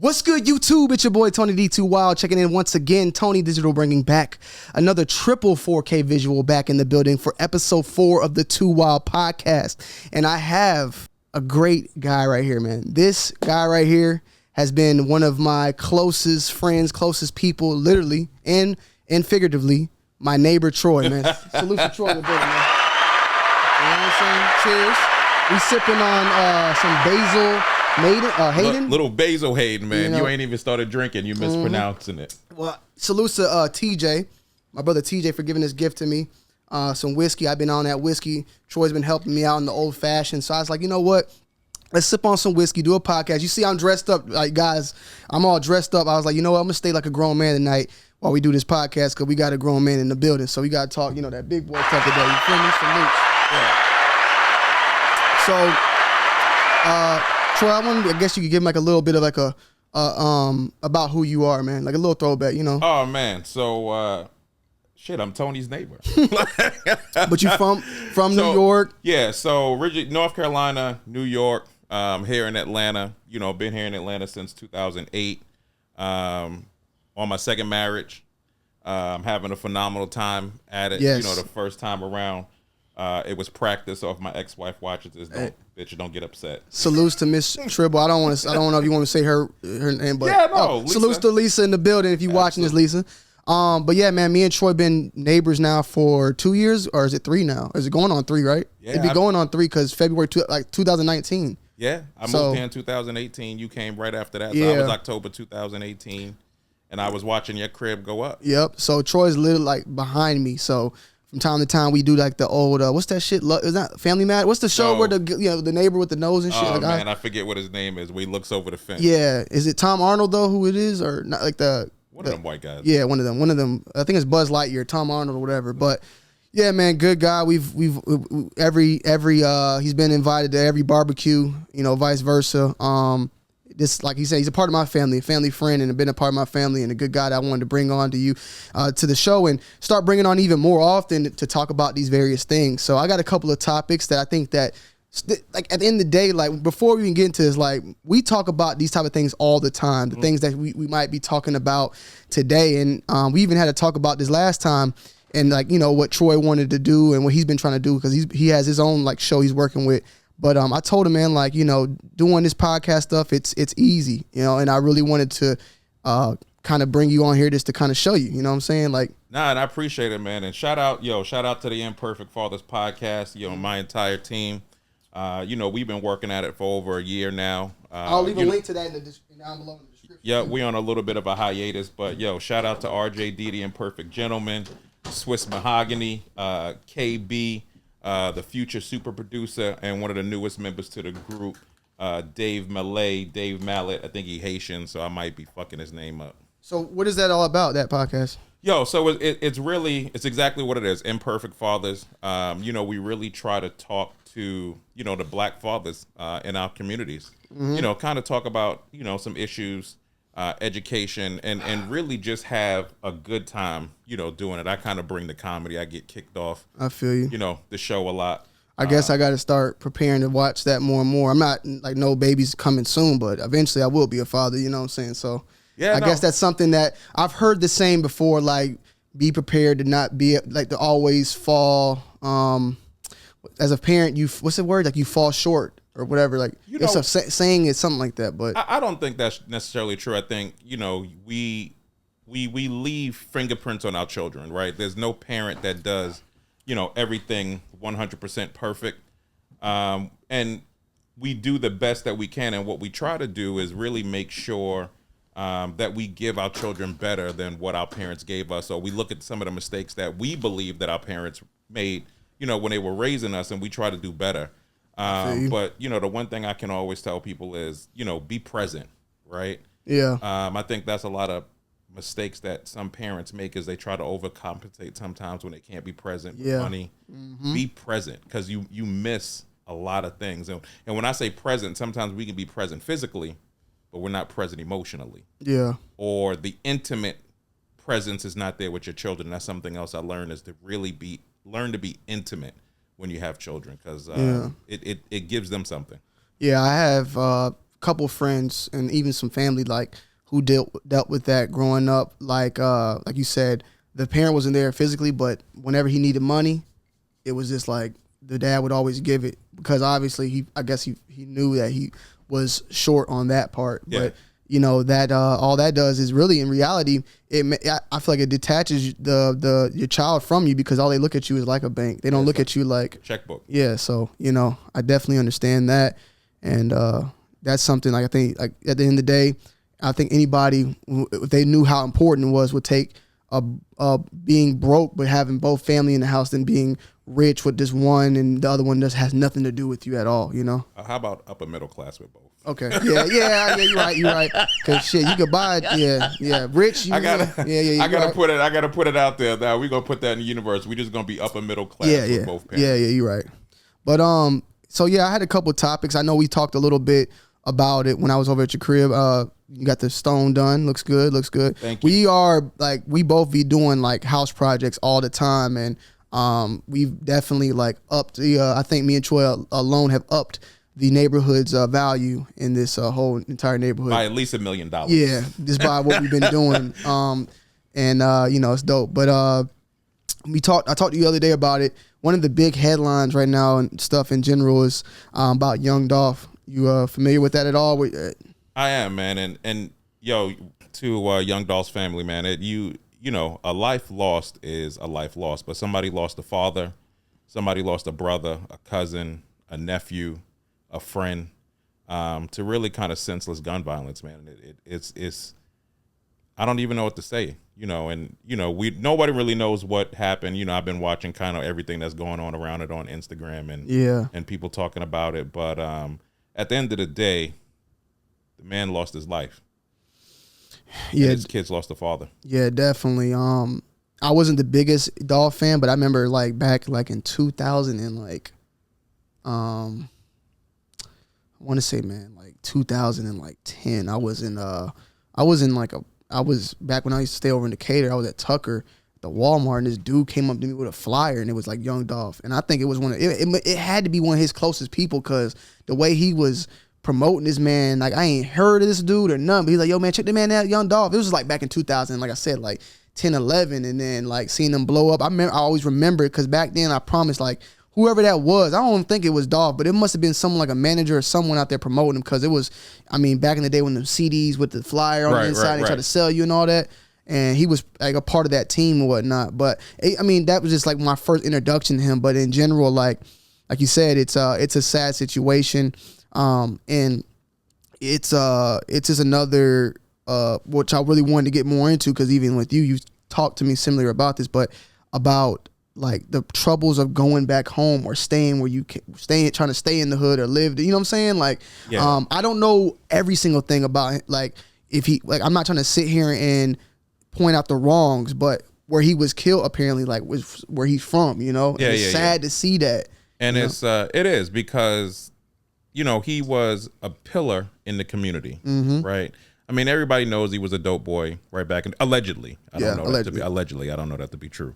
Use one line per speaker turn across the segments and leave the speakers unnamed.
What's good, YouTube? It's your boy TONYD2WiLD checking in once again. Tony Digital bringing back another triple 4K visual back in the building for episode 4 of the 2WiLD podcast. And I have a great guy right here, man. This guy right here has been one of my closest friends, closest people, literally and figuratively, my neighbor Troy, man. Salute to Troy in the building, man. You know what I'm saying? Cheers. We sipping on some basil. Hayden?
Little basil Hayden, man.
You know,
you ain't even started drinking. You mispronouncing it.
Well, salute to TJ, my brother TJ, for giving this gift to me. Some whiskey. I've been on that whiskey. Troy's been helping me out in the old fashioned. So I was like, you know what? Let's sip on some whiskey, do a podcast. You see, I'm dressed up. Like, guys, I'm all dressed up. I was like, you know what? I'm going to stay like a grown man tonight while we do this podcast because we got a grown man in the building. So we got to talk, that big boy stuff today. You feel me? Salute. Yeah. So, Troy, I guess you could give him like a little bit of like a about who you are, man, like a little throwback,
Oh man, so I'm Tony's neighbor.
But you from New York?
Yeah, so originally North Carolina, New York, here in Atlanta. Been here in Atlanta since 2008. On my second marriage, I'm having a phenomenal time at it.
Yes.
The first time around, it was practice. So if my ex-wife watches this, don't get upset.
Salutes to Miss Tribble. I don't know if you want to say her name, but
yeah, no.
Salutes to Lisa in the building if you watching this, Lisa. But yeah, man, me and Troy been neighbors now for 2 years, or is it 3 now? Is it going on 3? Right?
Yeah,
It'd be going on 3 because February 2019.
Yeah, I moved here in 2018. You came right after that. So I was October 2018, and I was watching your crib go up.
Yep. So Troy's literally like behind me. So from time to time, we do like the old, what's that shit? Is that Family Matters? What's the show where the neighbor with the nose and shit?
Oh, man, I forget what his name is. Where he looks over the fence.
Yeah. Is it Tom Arnold, though, who it is? Or not like
one of them white guys.
Yeah, one of them. I think it's Buzz Lightyear, Tom Arnold or whatever. But yeah, man, good guy. We've he's been invited to every barbecue, vice versa. This, like he said, he's a part of my family, a family friend, and been a part of my family, and a good guy that I wanted to bring on to you, to the show, and start bringing on even more often to talk about these various things. So I got a couple of topics that I think that, like, at the end of the day, like, before we even get into this, like, we talk about these type of things all the time, the things that we might be talking about today, and we even had to talk about this last time, and like, what Troy wanted to do and what he's been trying to do, because he has his own like show he's working with. But I told him, man, like, doing this podcast stuff, it's easy, and I really wanted to kind of bring you on here just to kind of show you, you know what I'm saying? Like,
and I appreciate it, man. And shout out to the Imperfect Fathers podcast, my entire team. We've been working at it for over a year now.
I'll leave a link to that down below in the description.
Yeah, we're on a little bit of a hiatus, but shout out to RJD, the Imperfect Gentleman, Swiss Mahogany, KB, the future super producer, and one of the newest members to the group, Dave Mallet. I think he Haitian, so I might be fucking his name up.
So what is that all about, that podcast?
So it's exactly what it is. Imperfect Fathers. We really try to talk to, the black fathers in our communities. Mm-hmm. Kind of talk about, some issues, education, and really just have a good time, doing it. I kind of bring the comedy. I get kicked off.
I feel you.
The show a lot.
I guess I got to start preparing to watch that more and more. I'm not like, no baby's coming soon, but eventually I will be a father, you know what I'm saying? So I guess that's something that I've heard the same before, like, be prepared to not be, like, to always fall, as a parent, what's the word? Like, you fall short or whatever. Like, it's a saying, it's something like that. But
I don't think that's necessarily true. I think, we leave fingerprints on our children, right? There's no parent that does, everything 100% perfect. And we do the best that we can. And what we try to do is really make sure that we give our children better than what our parents gave us. So we look at some of the mistakes that we believe that our parents made, when they were raising us, and we try to do better. But, the one thing I can always tell people is, be present, right?
Yeah.
I think that's a lot of mistakes that some parents make, is they try to overcompensate sometimes when they can't be present with money. Mm-hmm. Be present, because you miss a lot of things. And when I say present, sometimes we can be present physically, but we're not present emotionally. Yeah. Or the intimate presence is not there with your children. That's something else I learned, is to really learn to be intimate when you have children, because it gives them something.
Yeah, I have couple friends and even some family like who dealt with that growing up. Like you said, the parent wasn't there physically, but whenever he needed money, it was just like the dad would always give it because obviously I guess he knew that he was short on that part.
Yeah.
But that all that does is really in reality, I feel like it detaches your child from you because all they look at you is like a bank. They don't look at you like
checkbook.
Yeah, so I definitely understand that, and that's something like I think like at the end of the day, I think anybody if they knew how important it was would take being broke but having both family in the house than being rich with just one and the other one just has nothing to do with you at all.
How about upper middle class with both?
Okay. Yeah. You're right. Cause shit, you could buy it. Yeah. Rich.
I gotta put it out there. Now we gonna put that in the universe. We just gonna be upper middle class with both parents.
Yeah. You're right. But so yeah, I had a couple topics. I know we talked a little bit about it when I was over at your crib. You got the stone done. Looks good.
Thank you.
We both be doing like house projects all the time, and we've definitely like upped the. I think me and Troy alone have upped the neighborhood's value in this whole entire neighborhood
by at least $1 million.
Yeah, just by what we've been doing. It's dope. But I talked to you the other day about it. One of the big headlines right now and stuff in general is about Young Dolph. You familiar with that at all?
I am, man, and yo, to Young Dolph's family, man. A life lost is a life lost, but somebody lost a father, somebody lost a brother, a cousin, a nephew, a friend, to really kind of senseless gun violence, man. It's I don't even know what to say, nobody really knows what happened. I've been watching kind of everything that's going on around it on Instagram and people talking about it. But at the end of the day, the man lost his life. Yeah, and his kids lost a father. Yeah,
definitely. I wasn't the biggest Dolph fan, but I remember like back like in 2000 and like I want to say, man, like 2010. I was back when I used to stay over in Decatur. I was at Tucker, the Walmart, and this dude came up to me with a flyer, and it was like Young Dolph. And I think it was it had to be one of his closest people because the way he was promoting this man, like I ain't heard of this dude or nothing. But he's like, yo, man, check the man out, Young Dolph. It was like back in 2000, like I said, like 10, 11, and then like seeing him blow up. I always remember it because back then I promised like, whoever that was, I don't think it was Dolph, but it must have been someone like a manager or someone out there promoting him because it was, back in the day when the CDs with the flyer on the inside, they tried to sell you and all that, and he was like a part of that team or whatnot. But that was just like my first introduction to him. But in general, like you said, it's a sad situation, and it's just another which I really wanted to get more into because even with you talked to me similar about this, but about like the troubles of going back home or staying where you can trying to stay in the hood or live, you know what I'm saying? Like, yeah. I don't know every single thing about it. Like if he, like, I'm not trying to sit here and point out the wrongs, but where he was killed apparently like was where he's from, it's sad to see that.
And it is because, he was a pillar in the community, right? Everybody knows he was a dope boy right back in, allegedly. I don't know that to be true.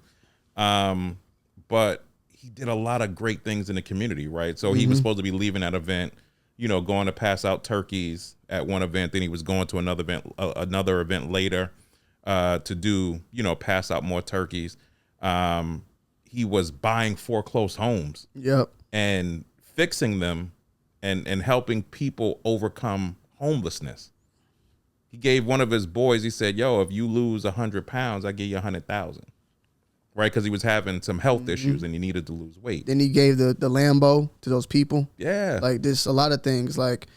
But he did a lot of great things in the community, right? So he was supposed to be leaving that event, going to pass out turkeys at one event. Then he was going to another event later, to do, pass out more turkeys. He was buying foreclosed homes, and fixing them, and helping people overcome homelessness. He gave one of his boys, he said, yo, if you lose 100 pounds, I give you 100,000. Right, because he was having some health issues and he needed to lose weight.
Then he gave the Lambo to those people.
Yeah.
Like there's a lot of things like,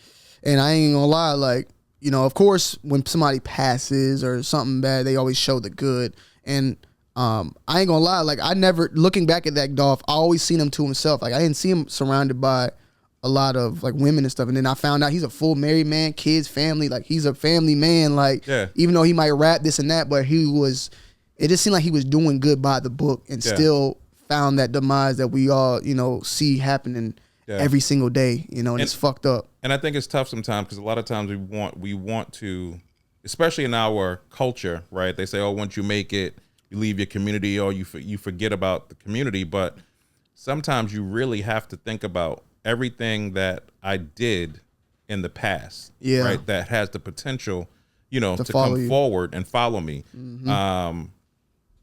and I ain't gonna lie, like, of course when somebody passes or something bad, they always show the good. And I ain't gonna lie, like I never, looking back at that Dolph, I always seen him to himself. Like I didn't see him surrounded by a lot of like women and stuff. And then I found out he's a full married man, kids, family. Like he's a family man. Like even though he might rap this and that, but it just seemed like he was doing good by the book and still found that demise that we all, see happening every single day, and it's fucked up.
And I think it's tough sometimes because a lot of times we want to, especially in our culture, right? They say, oh, once you make it, you leave your community or you forget about the community. But sometimes you really have to think about everything that I did in the past,
Yeah.
right, that has the potential, to
follow
come
you.
forward and follow me.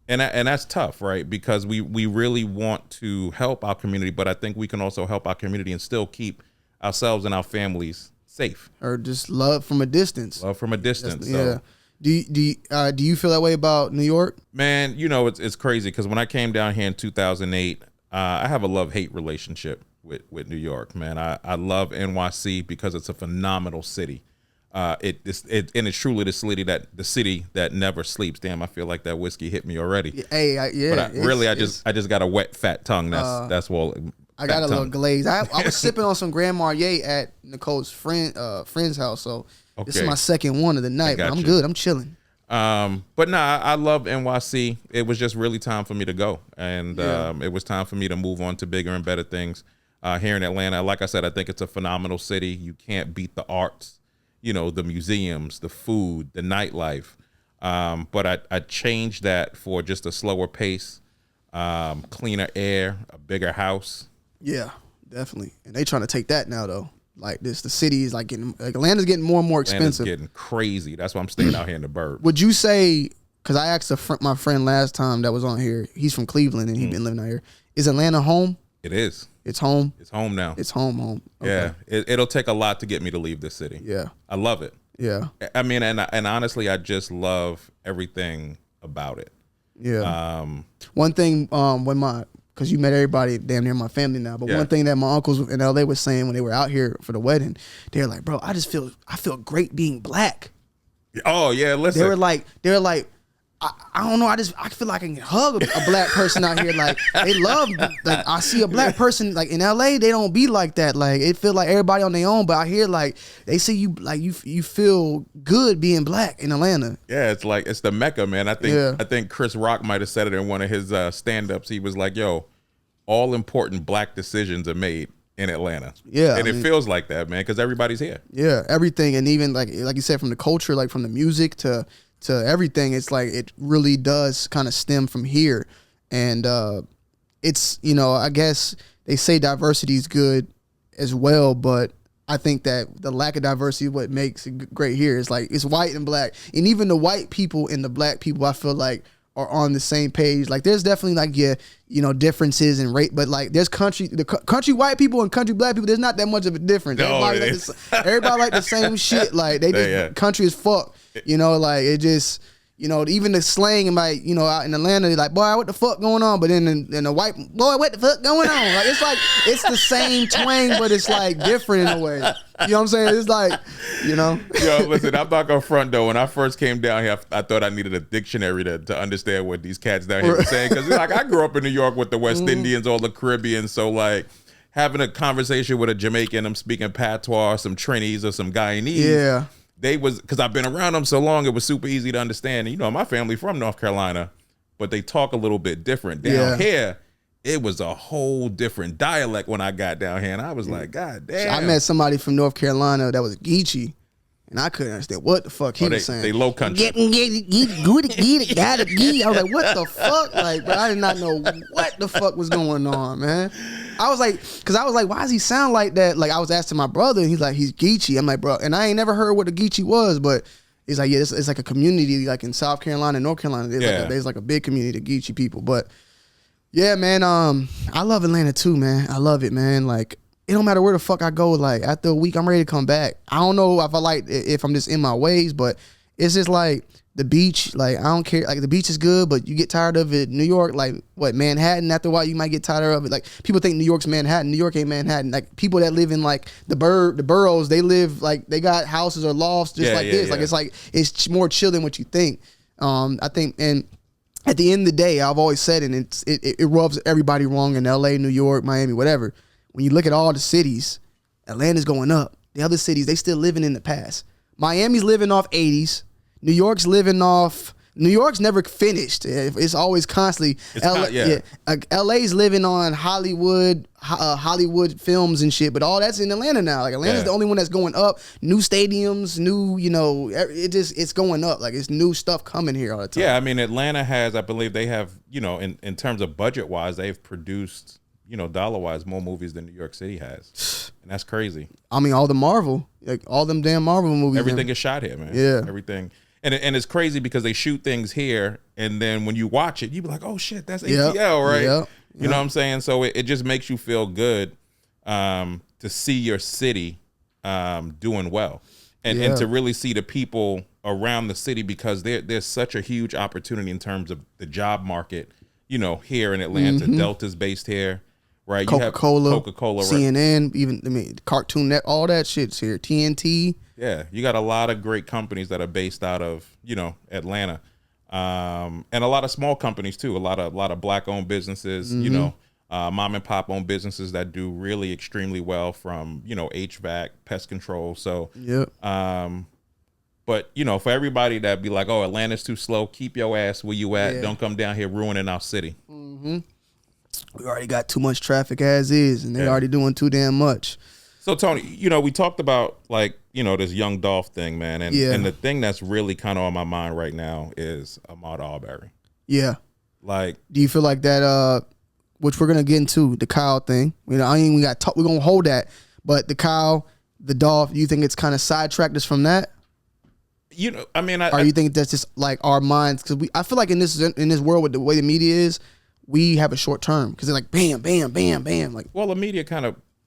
And that's tough, right? Because we really want to help our community, but I think we can also help our community and still keep ourselves and our families safe.
Or just love from a distance.
Love from a distance.
Yeah. Do you feel that way about New York?
Man, it's crazy because when I came down here in 2008, I have a love-hate relationship with New York, man. I love NYC because it's a phenomenal city. It's truly the city that never sleeps. Damn, I feel like that whiskey hit me already.
Hey,
But I just got a wet fat tongue. That's all.
I got a little glaze. I was sipping on some Grand Marnier at Nicole's friend's house. So this is my second one of the night. But I'm good. I'm chilling.
But nah, I love NYC. It was just really time for me to go, and it was time for me to move on to bigger and better things. Here in Atlanta, like I said, I think it's a phenomenal city. You can't beat the arts. The museums, the food, the nightlife. But I changed that for just a slower pace, cleaner air, a bigger house.
Yeah, definitely. And they trying to take that now, though. Like the city is Atlanta's getting more and more expensive.
Atlanta's getting crazy. That's why I'm staying out here in the burbs.
Would you say, because I asked my friend last time that was on here, he's from Cleveland and he's been living out here. Is Atlanta home?
It is.
It's home.
It's home now.
It's home.
Okay. Yeah, it'll take a lot to get me to leave this city.
Yeah,
I love it.
Yeah,
I mean, and honestly, I just love everything about it.
Yeah. One thing, because you met everybody damn near my family now, but one thing that my uncles in LA was saying when they were out here for the wedding, they were like, bro, I feel great being black.
Oh yeah, listen.
They were like. I don't know. I feel like I can hug a black person out here. Like they love. Like I see a black person like in LA, they don't be like that. Like it feel like everybody on their own. But out here, like they see you, like you feel good being black in Atlanta.
Yeah, it's the Mecca, man. I think Chris Rock might have said it in one of his stand-ups. He was like, "Yo, all important black decisions are made in Atlanta."
Yeah,
and it feels like that, man, because everybody's here.
Yeah, everything, and even like you said, from the culture, like from the music to everything, it's like it really does kind of stem from here. And it's, I guess they say diversity is good as well, but I think that the lack of diversity is what makes it great here. It's like it's white and black, and even the white people and the black people, I feel like, are on the same page. Like there's definitely like differences in rate, but like there's country white people and country black people, there's not that much of a difference.
No,
everybody like the same shit. Like they just country as fuck. Like it just, even the slang and like, out in Atlanta, they're like, boy, what the fuck going on? But then in the white, boy, what the fuck going on? Like it's the same twang, but it's like different in a way. You know what I'm saying? It's like, Yo,
listen, I'm not gonna front though. When I first came down here, I thought I needed a dictionary to understand what these cats down here were saying. Because like I grew up in New York with the West Indians, all the Caribbean, so like having a conversation with a Jamaican, I'm speaking patois, some Trinis or some Guyanese.
Yeah.
Because I've been around them so long, it was super easy to understand. And, my family from North Carolina, but they talk a little bit different. Down here, it was a whole different dialect when I got down here. And I was like, God damn.
I met somebody from North Carolina that was Geechee, and I couldn't understand what the fuck he was saying.
They low country.
I was like, what the fuck? Like, bro, I did not know what the fuck was going on, man. I was like, why does he sound like that? Like, I was asking my brother, and he's like, he's Geechee. I'm like, bro, and I ain't never heard what a Geechee was, but he's like, yeah, it's like a community, like in South Carolina and North Carolina. There's like a big community of Geechee people. But yeah, man, I love Atlanta too, man. I love it, man. Like, it don't matter where the fuck I go. Like, after a week, I'm ready to come back. I don't know if I'm just in my ways, but it's just like the beach. Like, I don't care. Like, the beach is good, but you get tired of it. New York, like, Manhattan, after a while, you might get tired of it. Like, people think New York's Manhattan. New York ain't Manhattan. Like, people that live in, like, the boroughs, they live, like, they got houses or lofts just this.
Yeah.
Like, it's more chill than what you think. I think, and at the end of the day, I've always said, and it rubs everybody wrong in LA, New York, Miami, whatever. When you look at all the cities, Atlanta's going up. The other cities, they still living in the past. Miami's living off 80s. New York's never finished. It's always constantly. LA's living on Hollywood films and shit, but all that's in Atlanta now. Like, Atlanta's the only one that's going up. New stadiums, it's going up. Like, it's new stuff coming here all the time.
Yeah, I mean, Atlanta has, I believe they have, in terms of budget wise, they've produced dollar-wise, more movies than New York City has. And that's crazy.
I mean, all the Marvel, like all them damn Marvel movies.
Everything is shot here, man.
Yeah.
Everything. And it's crazy because they shoot things here, and then when you watch it, you be like, oh, shit, that's ATL, right?
Yep.
You know what I'm saying? So it just makes you feel good to see your city doing well. And to really see the people around the city, because there's such a huge opportunity in terms of the job market, here in Atlanta. Delta's based here, right?
Coca-Cola,
right?
CNN, even, Cartoon Net, all that shit's here. TNT.
Yeah, you got a lot of great companies that are based out of, Atlanta. And a lot of small companies too, a lot of black-owned businesses, mom and pop owned businesses that do really extremely well, from HVAC, pest control. So but for everybody that be like, oh, Atlanta's too slow, keep your ass where you at. Don't come down here ruining our city.
We already got too much traffic as is, and they already doing too damn much.
So Tony, we talked about this Young Dolph thing, man, and the thing that's really kind of on my mind right now is Ahmaud Arbery.
Yeah.
Like,
do you feel like that? Which we're gonna get into the Kyle thing. We're gonna hold that, but the Kyle, the Dolph, you think it's kind of sidetracked us from that?
I mean,
or you think that's just like our minds? Because I feel like in this world with the way the media is, we have a short term, because they're like bam, bam, bam, bam. Like,
well, the media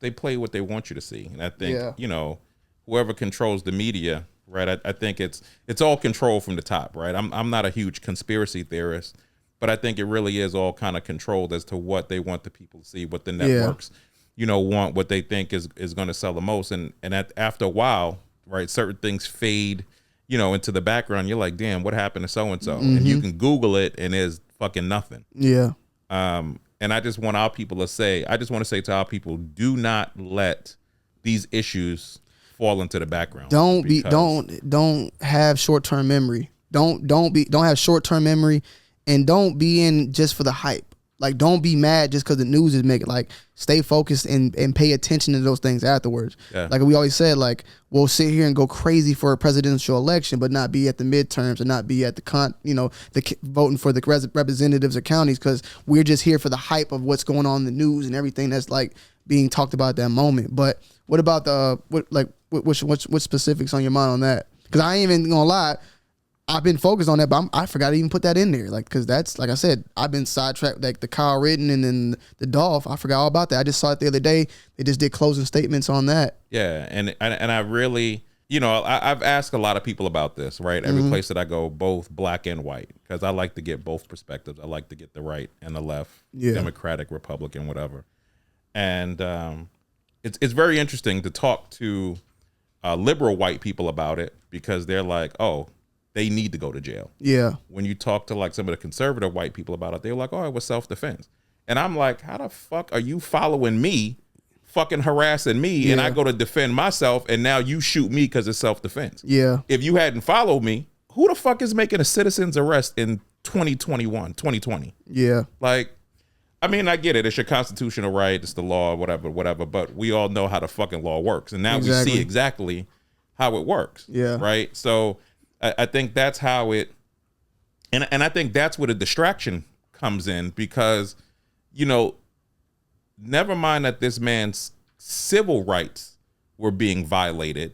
they play what they want you to see, and I think whoever controls the media, right? I think it's all controlled from the top, right? I'm not a huge conspiracy theorist, but I think it really is all kind of controlled as to what they want the people to see, what the networks, want, what they think is going to sell the most, and after a while, right, certain things fade, into the background. You're like, damn, what happened to so and so? And you can Google it, and there's fucking nothing.
Yeah.
And I just want to say to our people, do not let these issues fall into the background.
Don't have short-term memory. Don't have short-term memory, and don't be in just for the hype. Like, don't be mad just because the news is making. Like, stay focused and pay attention to those things afterwards. Yeah. Like we always said, like, we'll sit here and go crazy for a presidential election, but not be at the midterms and not be at the voting for the representatives or counties, because we're just here for the hype of what's going on in the news and everything that's like being talked about at that moment. But what about what specifics on your mind on that? Because I ain't even gonna lie, I've been focused on that, but I forgot to even put that in there. Like, because that's, like I said, I've been sidetracked, like the Kyle Rittenhouse and then the Dolph. I forgot all about that. I just saw it the other day. They just did closing statements on that.
Yeah, and I really, I've asked a lot of people about this, right? Every place that I go, both black and white, because I like to get both perspectives. I like to get the right and the left, Democratic, Republican, whatever. And it's very interesting to talk to liberal white people about it, because they're like, oh, they need to go to jail.
Yeah.
When you talk to like some of the conservative white people about it, they're like, oh, it was self-defense. And I'm like, how the fuck are you following me, fucking harassing me, and I go to defend myself, and now you shoot me because it's self-defense?
Yeah.
If you hadn't followed me, who the fuck is making a citizen's arrest in 2020?
Yeah.
Like, I mean, I get it. It's your constitutional right. It's the law, whatever. But we all know how the fucking law works. And now we see exactly how it works.
Yeah.
Right? So I think that's how it, and I think that's where the distraction comes in, because, never mind that this man's civil rights were being violated,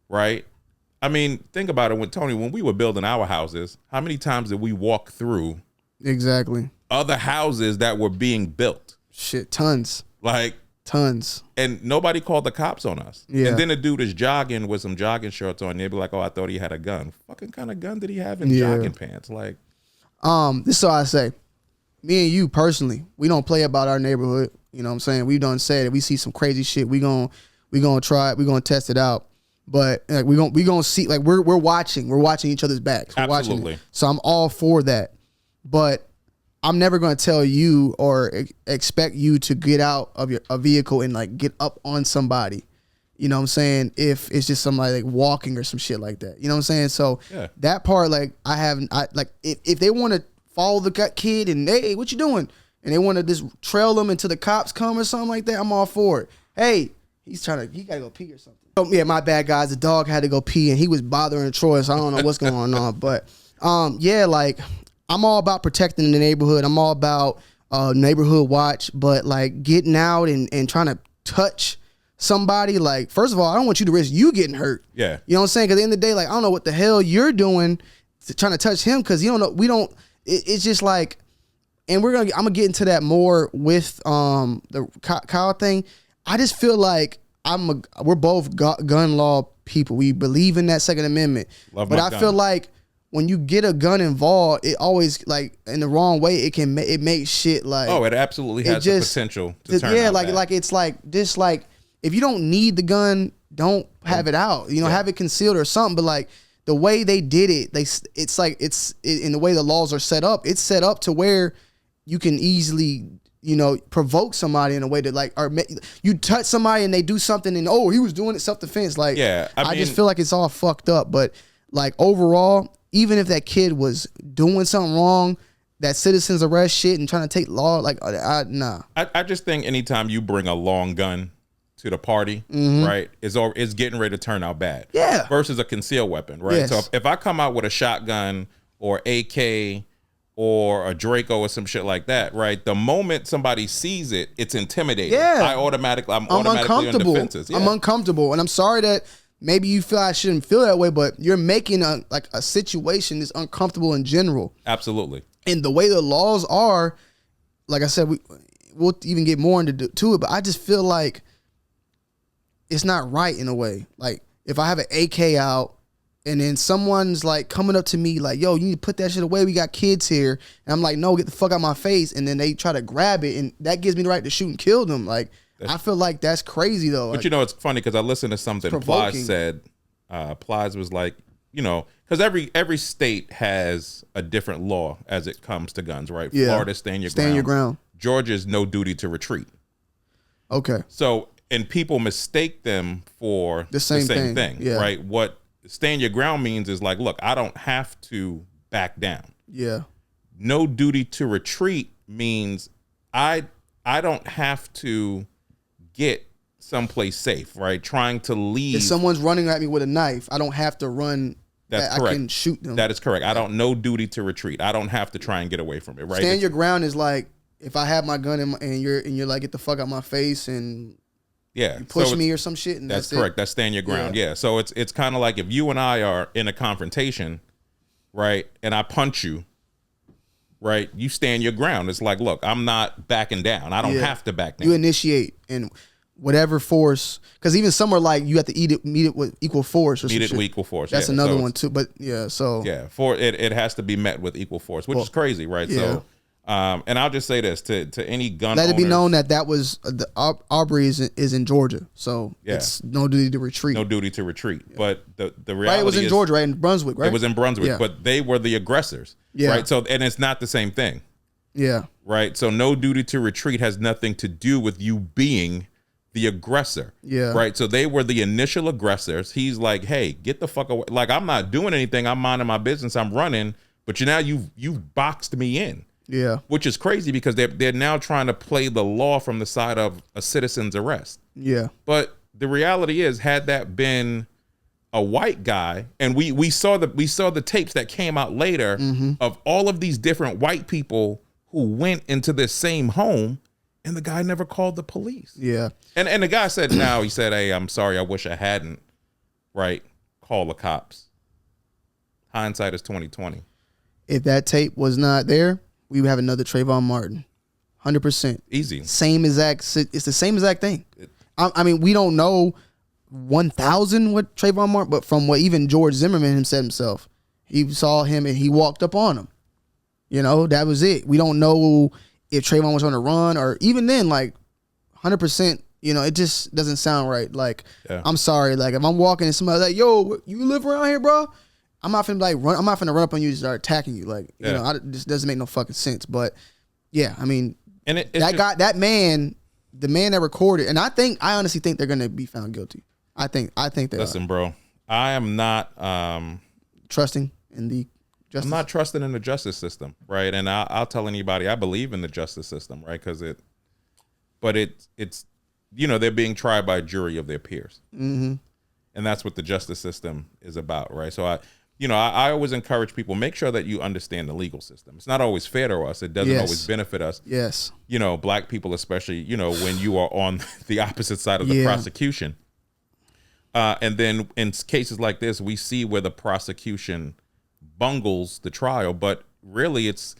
right? I mean, think about it. When we were building our houses, how many times did we walk through other houses that were being built?
Shit, tons.
Like,
tons.
And nobody called the cops on us. Yeah. And then the dude is jogging with some jogging shorts on. They'd be like, oh, I thought he had a gun. Fucking kind of gun did he have in jogging pants? Like,
this is all I say. Me and you personally, we don't play about our neighborhood. You know what I'm saying? We done said, if we see some crazy shit, we gonna try it, we gonna test it out. But like we gonna see, like we're watching each other's backs. We're
Absolutely.
Watching. So I'm all for that. But I'm never going to tell you or expect you to get out of a vehicle and like get up on somebody. You know what I'm saying? If it's just somebody like walking or some shit like that. You know what I'm saying? So that part, like if they want to follow the kid and, hey, what you doing? And they want to just trail them until the cops come or something like that, I'm all for it. Hey, he got to go pee or something. Oh, yeah, my bad, guys. The dog had to go pee and he was bothering Troy, so I don't know what's going on. But like, I'm all about protecting the neighborhood. I'm all about neighborhood watch, but like getting out and trying to touch somebody, like, first of all, I don't want you to risk you getting hurt.
Yeah.
You know what I'm saying? Because at the end of the day, like, I don't know what the hell you're doing trying to touch him, because you don't know. It's just like, and I'm gonna get into that more with the Kyle thing. I just feel like we're both gun law people. We believe in that Second Amendment.
Love
but
my
I
gun.
feel like when you get a gun involved, it always, like, in the wrong way, it makes shit like,
it absolutely has the potential to turn out bad.
like it's like this, like, if you don't need the gun, don't have it out. Have it concealed or something. But like the way they did it, it's in the way the laws are set up. It's set up to where you can easily, provoke somebody in a way that, like, or you touch somebody and they do something and, oh, he was doing it self-defense. Like, I just feel like it's all fucked up. But like overall, even if that kid was doing something wrong, that citizen's arrest shit and trying to take law, like, nah.
I just think anytime you bring a long gun to the party, right, is getting ready to turn out bad.
Yeah.
Versus a concealed weapon, right?
Yes.
So if I come out with a shotgun or AK or a Draco or some shit like that, right? The moment somebody sees it, it's intimidating.
Yeah.
I'm automatically
uncomfortable.
on defenses. Yeah.
I'm uncomfortable. And I'm sorry that maybe you feel I shouldn't feel that way, but you're making a situation that's uncomfortable in general.
Absolutely.
And the way the laws are, like I said, we'll even get more into it, but I just feel like it's not right in a way. Like, if I have an AK out and then someone's like coming up to me like, yo, you need to put that shit away, we got kids here. And I'm like, no, get the fuck out my face. And then they try to grab it, and that gives me the right to shoot and kill them. Like, I feel like that's crazy though.
But
like,
it's funny because I listened to something Plies said. Plies was like, because every state has a different law as it comes to guns, right?
Yeah.
Florida, stand your ground. Georgia's no duty to retreat.
Okay.
So, and people mistake them for the same thing,
yeah.
right? What stand your ground means is like, look, I don't have to back down.
Yeah.
No duty to retreat means I don't have to get someplace safe, right? Trying to leave.
If someone's running at me with a knife, I don't have to run.
That's correct.
I can shoot them.
That is correct. I don't no duty to retreat. I don't have to try and get away from it, right?
Stand your ground is like, if I have my gun and you're like, get the fuck out my face and you push me or some shit. And that's
correct.
It.
That's stand your ground. Yeah. So it's kind of like if you and I are in a confrontation, right, and I punch you, right, you stand your ground. It's like, look, I'm not backing down. I don't have to back down.
You initiate and whatever force, because even some are like you have to meet it with equal force. Or
meet it
shit.
with equal force.
That's another one too. But
it has to be met with equal force, which is crazy, right?
Yeah.
So. And I'll just say this to any gun
let
owners,
it be known that was the Arbery is in Georgia, so it's no duty to retreat.
No duty to retreat. Yeah. But the reality
right, it was in Georgia, right, in Brunswick, right?
It was in Brunswick, but they were the aggressors, right? So and it's not the same thing, right? So no duty to retreat has nothing to do with you being the aggressor, right? So they were the initial aggressors. He's like, hey, get the fuck away! Like, I'm not doing anything. I'm minding my business. I'm running, but you've boxed me in.
Yeah,
which is crazy because they're now trying to play the law from the side of a citizen's arrest.
Yeah,
but the reality is, had that been a white guy, and we saw the tapes that came out later of all of these different white people who went into this same home, and the guy never called the police.
Yeah,
and the guy said, now he said, hey, I'm sorry, I wish I hadn't, right, call the cops. Hindsight is 20/20.
If that tape was not there, we would have another Trayvon Martin, 100%.
Easy.
Same exact. It's the same exact thing. I mean, we don't know 1,000 what Trayvon Martin, but from what even George Zimmerman said himself, he saw him and he walked up on him. That was it. We don't know if Trayvon was on the run or even then, like 100%. It just doesn't sound right. Like, I'm sorry. Like, if I'm walking and somebody's like, yo, you live around here, bro? I'm not finna run. I'm not finna run up on you and start attacking you. Like, this doesn't make no fucking sense. But yeah, I mean, and the man that recorded, and I honestly think they're gonna be found guilty. I think they
listen, bro. I am not
trusting in the justice.
I'm not trusting in the justice system, right? And I'll tell anybody I believe in the justice system, right? Because it's they're being tried by a jury of their peers, and that's what the justice system is about, right? So you know, I always encourage people, make sure that you understand the legal system. It's not always fair to us. It doesn't always benefit us.
Yes.
You know, black people, especially, you know, when you are on the opposite side of the prosecution. And then in cases like this, we see where the prosecution bungles the trial, but really it's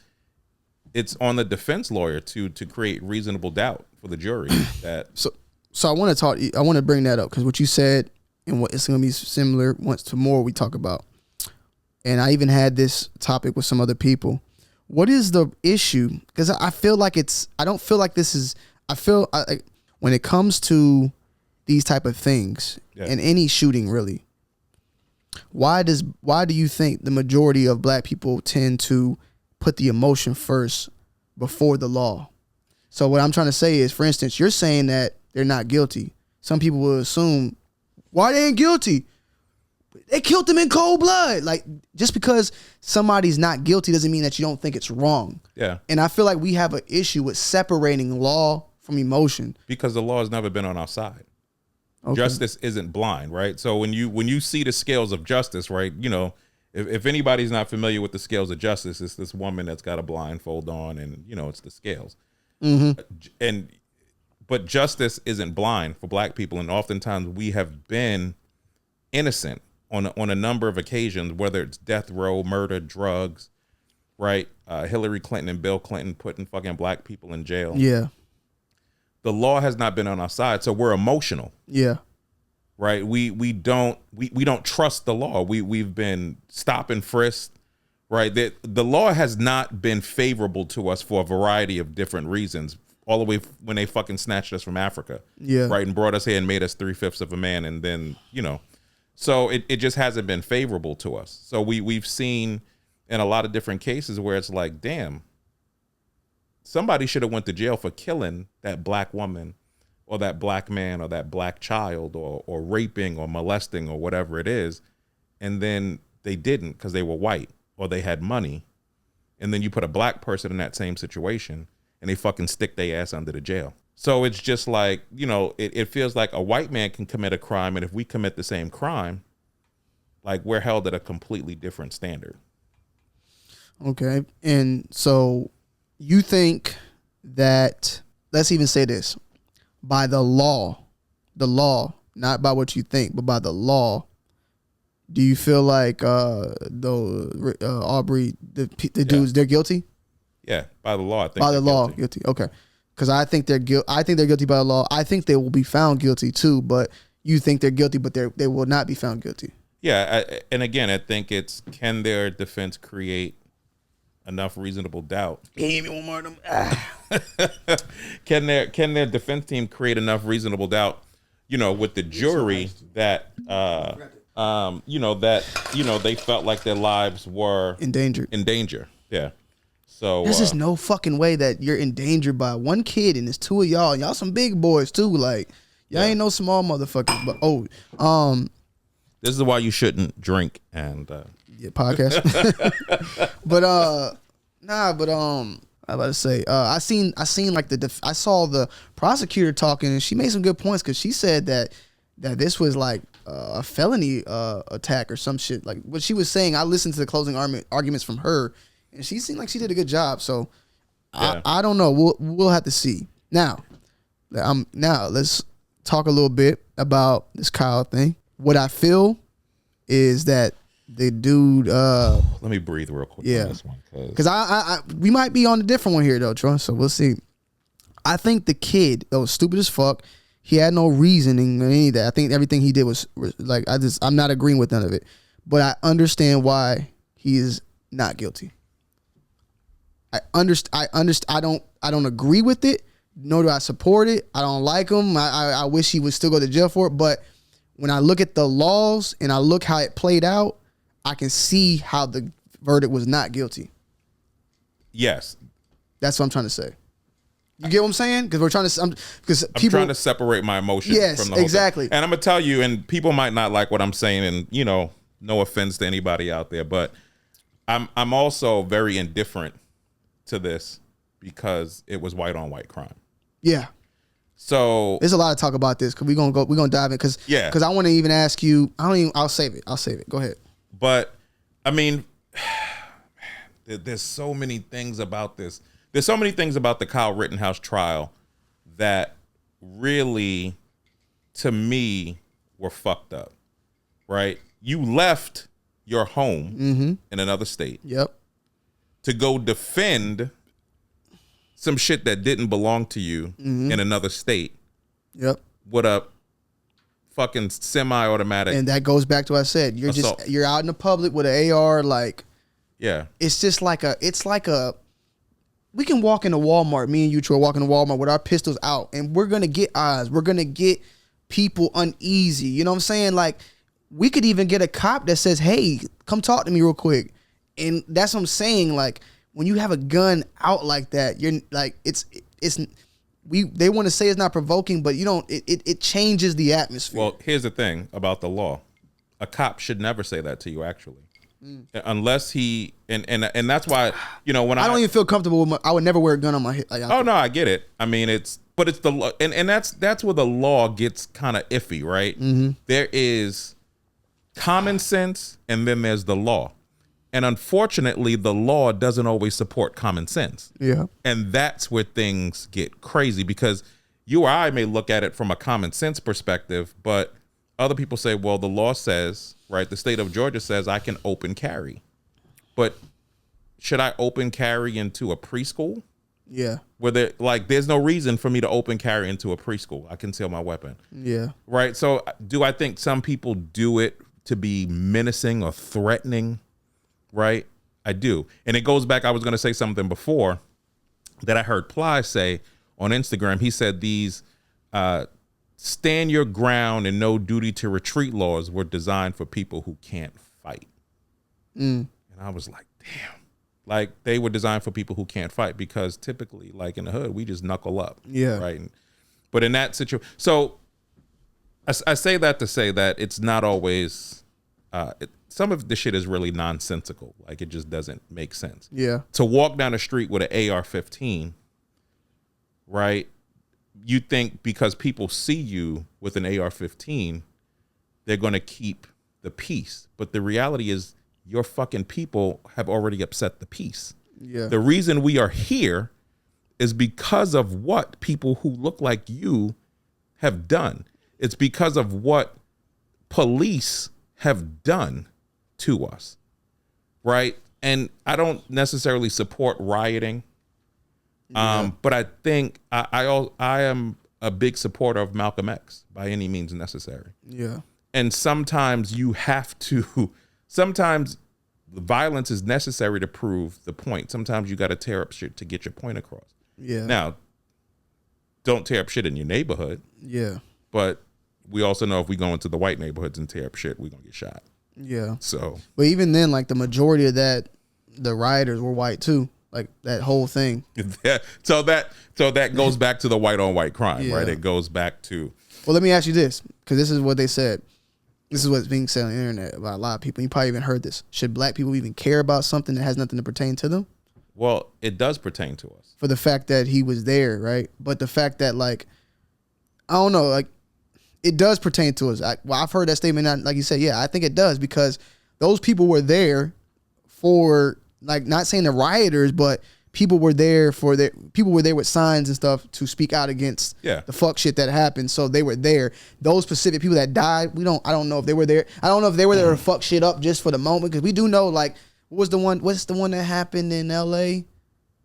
on the defense lawyer to create reasonable doubt for the jury that.
So I want to bring that up because what you said and what it's going to be similar once to more we talk about. And I even had this topic with some other people. What is the issue? Because I feel like I don't feel like this is, when it comes to these type of things in any shooting really, why do you think the majority of black people tend to put the emotion first before the law? So what I'm trying to say is, for instance, you're saying that they're not guilty. Some people will assume, why they ain't guilty? They killed them in cold blood. Like, just because somebody's not guilty doesn't mean that you don't think it's wrong.
Yeah.
And I feel like we have an issue with separating law from emotion.
Because the law has never been on our side.
Okay.
Justice isn't blind, right? So when you see the scales of justice, right, you know, if anybody's not familiar with the scales of justice, it's this woman that's got a blindfold on and, you know, it's the scales. Mm-hmm. But justice isn't blind for black people. And oftentimes we have been innocent on a number of occasions, whether it's death row, murder, drugs, right? Hillary Clinton and Bill Clinton putting fucking black people in jail.
Yeah.
The law has not been on our side, so we're emotional.
Yeah.
Right? We don't trust the law. We've been stop and frisked, right? The law has not been favorable to us for a variety of different reasons, all the way when they fucking snatched us from Africa.
Yeah.
Right, and brought us here and made us 3/5 of a man, and then, you know, so it just hasn't been favorable to us. So we've seen in a lot of different cases where it's like, damn, somebody should have went to jail for killing that black woman or that black man or that black child or raping or molesting or whatever it is. And then they didn't because they were white or they had money. And then you put a black person in that same situation and they fucking stick their ass under the jail. So it's just like, you know, it feels like a white man can commit a crime. And if we commit the same crime, like we're held at a completely different standard.
Okay. And so you think that, let's even say this, by the law, not by what you think, but by the law, do you feel like Arbery, the dudes, they're guilty?
Yeah, by the law, I think.
By the law, guilty. Okay, because I think they're guilty by the law. I think they will be found guilty too, but you think they're guilty, but they will not be found guilty. Yeah,
and again, I think it's, can their defense create enough reasonable doubt?
Give me one more of them.
Can their defense team create enough reasonable doubt, you know, with the jury that they felt like their lives were
in danger?
Yeah. So
there's just no fucking way that you're endangered by one kid and it's two of y'all. Y'all some big boys too. Like y'all ain't no small motherfuckers. But
this is why you shouldn't drink and
podcast. But I'm about to say, I seen like I saw the prosecutor talking and she made some good points because she said that this was like a felony attack or some shit. Like what she was saying, I listened to the closing arguments from her and she seemed like she did a good job. So I don't know. We'll have to see. Now let's talk a little bit about this Kyle thing. What I feel is that the dude.
Let me breathe real quick on this one,
because we might be on a different one here though, Troy. So we'll see. I think the kid that was stupid as fuck. He had no reasoning or any of that. I think everything he did was like I'm not agreeing with none of it, but I understand why he is not guilty. I don't agree with it, nor do I support it. I don't like him. I wish he would still go to jail for it. But when I look at the laws and I look how it played out, I can see how the verdict was not guilty.
Yes.
That's what I'm trying to say. You get what I'm saying? Because we're trying to, I'm
trying to separate my emotions from the whole
exactly.
thing. And I'm gonna tell you, and people might not like what I'm saying, and you know, no offense to anybody out there, but I'm also very indifferent to this because it was white on white crime.
Yeah.
So
there's a lot of talk about this because we're gonna dive in because I want to even ask you. I'll save it. Go ahead.
But I mean, there's so many things about this. There's so many things about the Kyle Rittenhouse trial that really, to me, were fucked up, right? You left your home in another state.
Yep.
To go defend some shit that didn't belong to you in another state.
Yep.
With a fucking semi-automatic.
And that goes back to what I said. You're out in the public with an AR, like,
yeah.
It's just like we can walk into Walmart, me and you, Troy, walk into Walmart with our pistols out, and we're gonna get eyes. We're gonna get people uneasy. You know what I'm saying? Like, we could even get a cop that says, "Hey, come talk to me real quick." And that's what I'm saying. Like, when you have a gun out like that, you're like, they want to say it's not provoking, but you don't. It changes the atmosphere.
Well, here's the thing about the law: a cop should never say that to you, actually, unless he and that's why, you know, when I
don't even feel comfortable with I would never wear a gun on my head. Like,
no, I get it. I mean, it's the law, and that's where the law gets kind of iffy, right? There is common sense, and then there's the law. And unfortunately, the law doesn't always support common sense.
Yeah.
And that's where things get crazy, because you or I may look at it from a common sense perspective, but other people say, well, the law says, right, the state of Georgia says I can open carry. But should I open carry into a preschool?
Yeah.
Where there's no reason for me to open carry into a preschool. I conceal my weapon.
Yeah.
Right. So do I think some people do it to be menacing or threatening? Right? I do. And it goes back, I was going to say something before that I heard Ply say on Instagram. He said these stand your ground and no duty to retreat laws were designed for people who can't fight. And I was like, damn. Like, they were designed for people who can't fight, because typically, like in the hood, we just knuckle up.
Yeah.
Right. But in that situation, so I say that to say that it's not always, some of the shit is really nonsensical. Like, it just doesn't make sense.
Yeah.
To walk down the street with an AR-15, right? You think because people see you with an AR-15, they're going to keep the peace. But the reality is, your fucking people have already upset the peace.
Yeah.
The reason we are here is because of what people who look like you have done. It's because of what police have done to us, right? And I don't necessarily support rioting, but I think I am a big supporter of Malcolm X by any means necessary.
Yeah.
And sometimes you have to, sometimes the violence is necessary to prove the point. Sometimes you got to tear up shit to get your point across.
Yeah.
Now, don't tear up shit in your neighborhood.
Yeah.
But we also know if we go into the white neighborhoods and tear up shit, we're going to get shot.
Yeah.
So,
but even then, like, the majority of that, the rioters were white too. Like, that whole thing.
so that goes back to the white on white crime, right? It goes back to.
Well, let me ask you this, because this is what they said. This is what's being said on the internet about a lot of people. You probably even heard this. Should black people even care about something that has nothing to pertain to them?
Well, it does pertain to us.
For the fact that he was there, right? But the fact that, like, I don't know, like, it does pertain to us. I've heard that statement, like you said, yeah, I think it does, because those people were there for, like, not saying the rioters, but people were there with signs and stuff to speak out against the fuck shit that happened. So they were there. Those specific people that died, I don't know if they were there. I don't know if they were there to fuck shit up just for the moment, because we do know, like, what's the one that happened in LA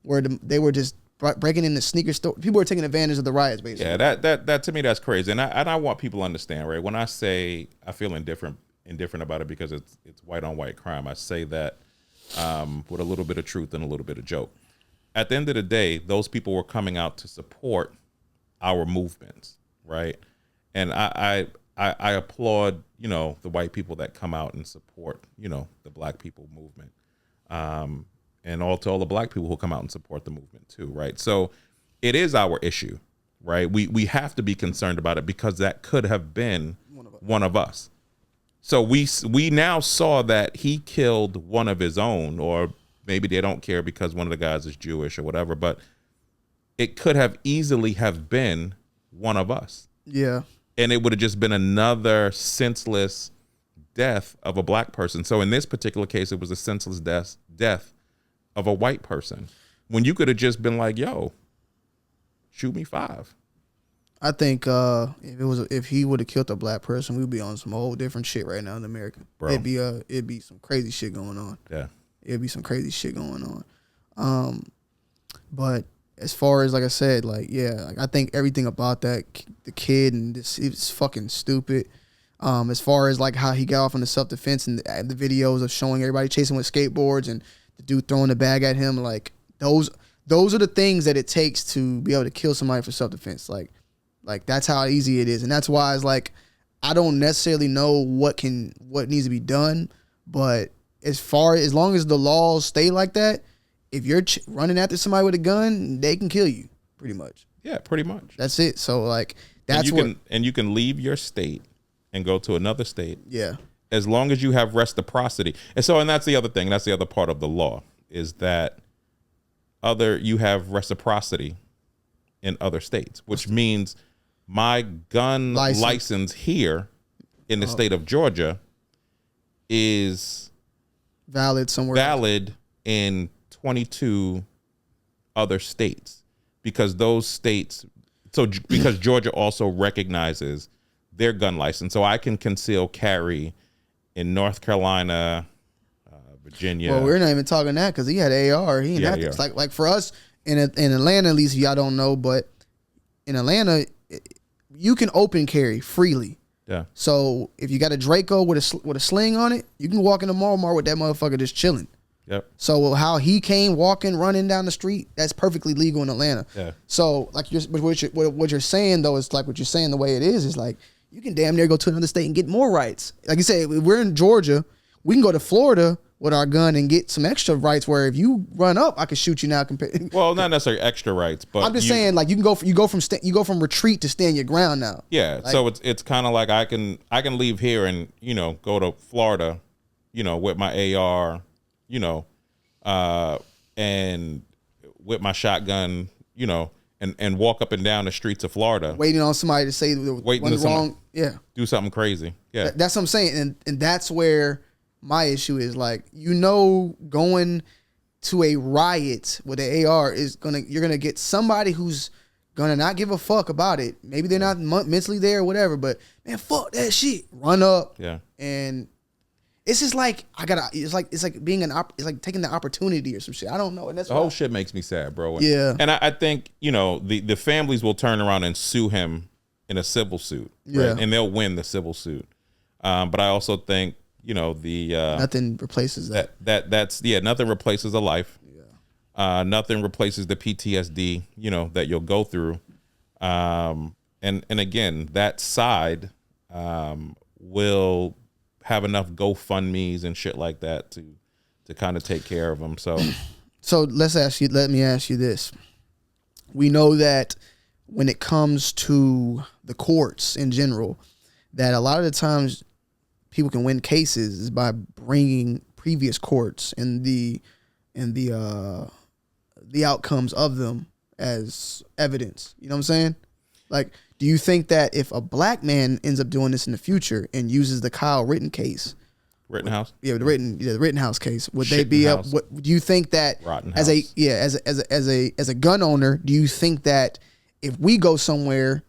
where they were just breaking in the sneaker store. People were taking advantage of the riots, basically.
Yeah, that to me, that's crazy. And I want people to understand, right? When I say I feel indifferent about it because it's white on white crime, I say that with a little bit of truth and a little bit of joke. At the end of the day, those people were coming out to support our movements, right? And I applaud, you know, the white people that come out and support, you know, the black people movement. And all to all the black people who come out and support the movement too, right? So it is our issue, right? We have to be concerned about it, because that could have been one of us. So we now saw that he killed one of his own, or maybe they don't care because one of the guys is Jewish or whatever, but it could have easily have been one of us.
Yeah.
And it would have just been another senseless, death of a black person. So in this particular case, it was a senseless death of a white person. When you could have just been like, yo, shoot me 5.
I think if he would have killed a black person, we'd be on some whole different shit right now in America.
Bro.
It'd be some crazy shit going on.
Yeah.
It'd be some crazy shit going on. But as far as, like I said, like, yeah, like I think everything about the kid and this, it's fucking stupid. As far as like how he got off on the self-defense and the videos of showing everybody chasing with skateboards and the dude throwing the bag at him, like those are the things that it takes to be able to kill somebody for self-defense. Like that's how easy it is. And that's why it's like, I don't necessarily know what needs to be done, but as long as the laws stay like that, if you're running after somebody with a gun, they can kill you pretty much.
Yeah, pretty much.
That's it. So like, that's
and you can leave your state and go to another state.
Yeah.
As long as you have reciprocity. And that's the other thing. That's the other part of the law, is that you have reciprocity in other states, which means my gun license here in the state of Georgia is valid in 22 other states, because those states, because Georgia also recognizes their gun license. So I can conceal carry in North Carolina, Virginia.
Well, we're not even talking that, because he had AR. He didn't have to. Like for us in Atlanta, at least, y'all don't know, but in Atlanta, you can open carry freely.
Yeah.
So if you got a Draco with a sling on it, you can walk into Walmart with that motherfucker just chilling.
Yep.
So how he came running down the street, that's perfectly legal in Atlanta. Yeah. So like what you're saying though is like what you're saying the way it is like you can damn near go to another state and get more rights. Like you said, if we're in Georgia, we can go to Florida with our gun and get some extra rights. Where if you run up, I can shoot you now.
Well, not necessarily extra rights, but
I'm just saying like you go from retreat to stand your ground now.
Yeah.
Like,
so it's kind of like I can leave here and go to Florida, with my AR. And with my shotgun, and walk up and down the streets of Florida,
waiting on somebody to say wrong. Yeah,
do something crazy. Yeah,
that's what I'm saying, and that's where my issue is. Like, going to a riot with an AR you're gonna get somebody who's gonna not give a fuck about it. Maybe they're not mentally there or whatever, but man, fuck that shit. Run up. Yeah, and. It's just like it's like it's like taking the opportunity or some shit. I don't know. And that's
the whole shit makes me sad, bro.
Yeah.
And I think, the families will turn around and sue him in a civil suit. Right? Yeah. And they'll win the civil suit. But I also think,
nothing replaces that.
Nothing replaces a life. Yeah. Nothing replaces the PTSD, that you'll go through. And again, that side will have enough GoFundMe's and shit like that to kind of take care of them. So
let me ask you this. We know that when it comes to the courts in general, that a lot of the times people can win cases is by bringing previous courts and the outcomes of them as evidence. You know what I'm saying? Like, do you think that if a black man ends up doing this in the future and uses the Kyle Rittenhouse
case,
the Rittenhouse case, would they be up? Do you think that as a gun owner, do you think that if we go somewhere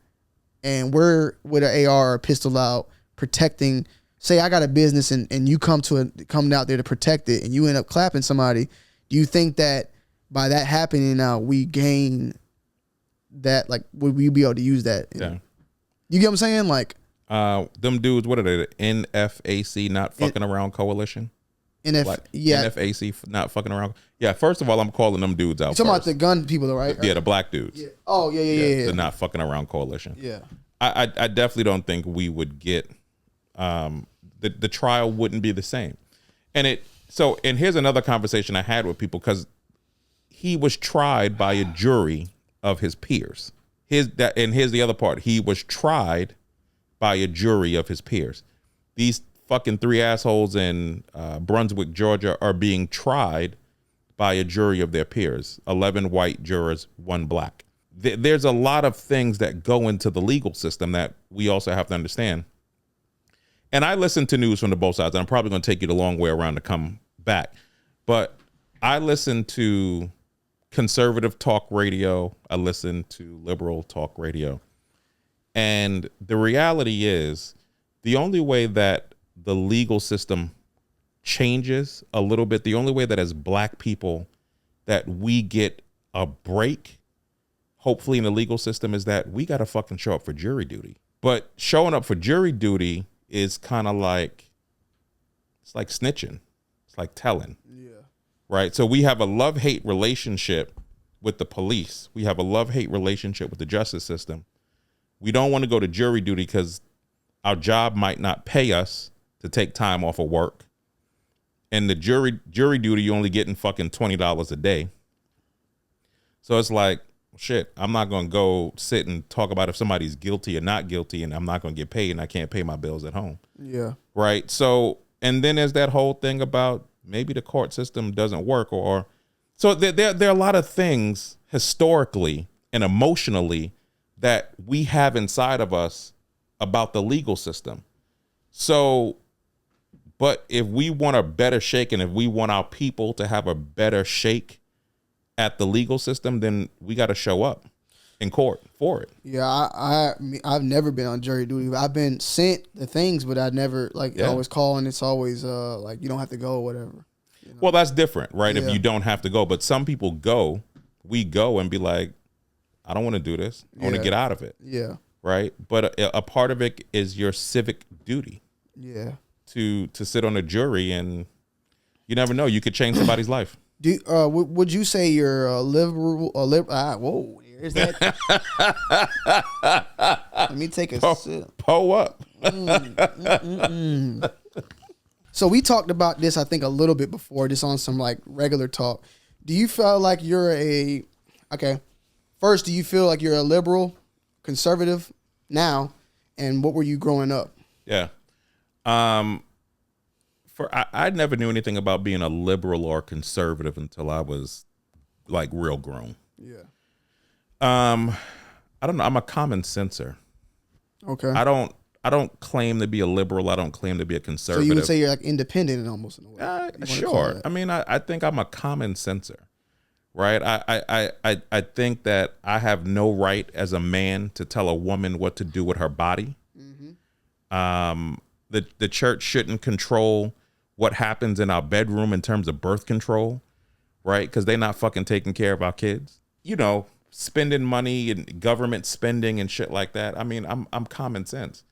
and we're with an AR or a pistol out protecting, say I got a business and you come out there to protect it and you end up clapping somebody, do you think that by that happening now we gain that, like, would we be able to use that?
Yeah.
You get what I'm saying? Like,
them dudes, what are they? The NFAC, not fucking around coalition? NFAC, not fucking around. Yeah, first of all, I'm calling them dudes out.
You're talking about the gun people, though, right?
Yeah, the black dudes.
Yeah. Oh, yeah.
The not fucking around coalition.
Yeah.
I definitely don't think we would get, the trial wouldn't be the same. And here's another conversation I had with people, because he was tried by a jury of his peers. Here's the other part. He was tried by a jury of his peers. These fucking 3 assholes in Brunswick, Georgia, are being tried by a jury of their peers. 11 white jurors, 1 black. There's a lot of things that go into the legal system that we also have to understand. and I listen to news from the both sides. I'm probably going to take you the long way around to come back, but I listen to conservative talk radio. I listen to liberal talk radio. And the reality is the only way that the legal system changes a little bit, the only way that as black people that we get a break, hopefully in the legal system, is that we got to fucking show up for jury duty. But showing up for jury duty is kind of like, it's like snitching. It's like telling. Yeah. Right? So we have a love-hate relationship with the police. We have a love-hate relationship with the justice system. We don't want to go to jury duty because our job might not pay us to take time off of work. And the jury duty, you only getting fucking $20 a day. So it's like, shit, I'm not going to go sit and talk about if somebody's guilty or not guilty, and I'm not going to get paid and I can't pay my bills at home.
Yeah.
Right. So, and then there's that whole thing about maybe the court system doesn't work, or so there are a lot of things historically and emotionally that we have inside of us about the legal system. So, but if we want a better shake, and if we want our people to have a better shake at the legal system, then we got to show up in court for it.
Yeah, I've never been on jury duty. I've been sent the things, but I never always call, and it's always like you don't have to go or whatever. You know?
Well, that's different, right?
Yeah.
If you don't have to go, but some people go, we go and be like, I don't want to do this. I want to get out of it.
Yeah.
Right. But a part of it is your civic duty.
Yeah.
To sit on a jury, and you never know. You could change somebody's life.
Would you say you're a liberal? Whoa, here's that. Let me take a sip.
Pull up.
So we talked about this, I think, a little bit before, just on some like regular talk. Do you feel like you're First, do you feel like you're a liberal, conservative now, and what were you growing up?
Yeah. I never knew anything about being a liberal or conservative until I was like real grown.
Yeah.
I don't know. I'm a common senser.
Okay.
I don't claim to be a liberal. I don't claim to be a conservative.
So you would say you're like independent almost in a way.
Sure. I mean, I think I'm a common senser, right? I think that I have no right as a man to tell a woman what to do with her body. Mm-hmm. The church shouldn't control what happens in our bedroom in terms of birth control, right? Because they're not fucking taking care of our kids. You know, spending money and government spending and shit like that. I mean, I'm common sense.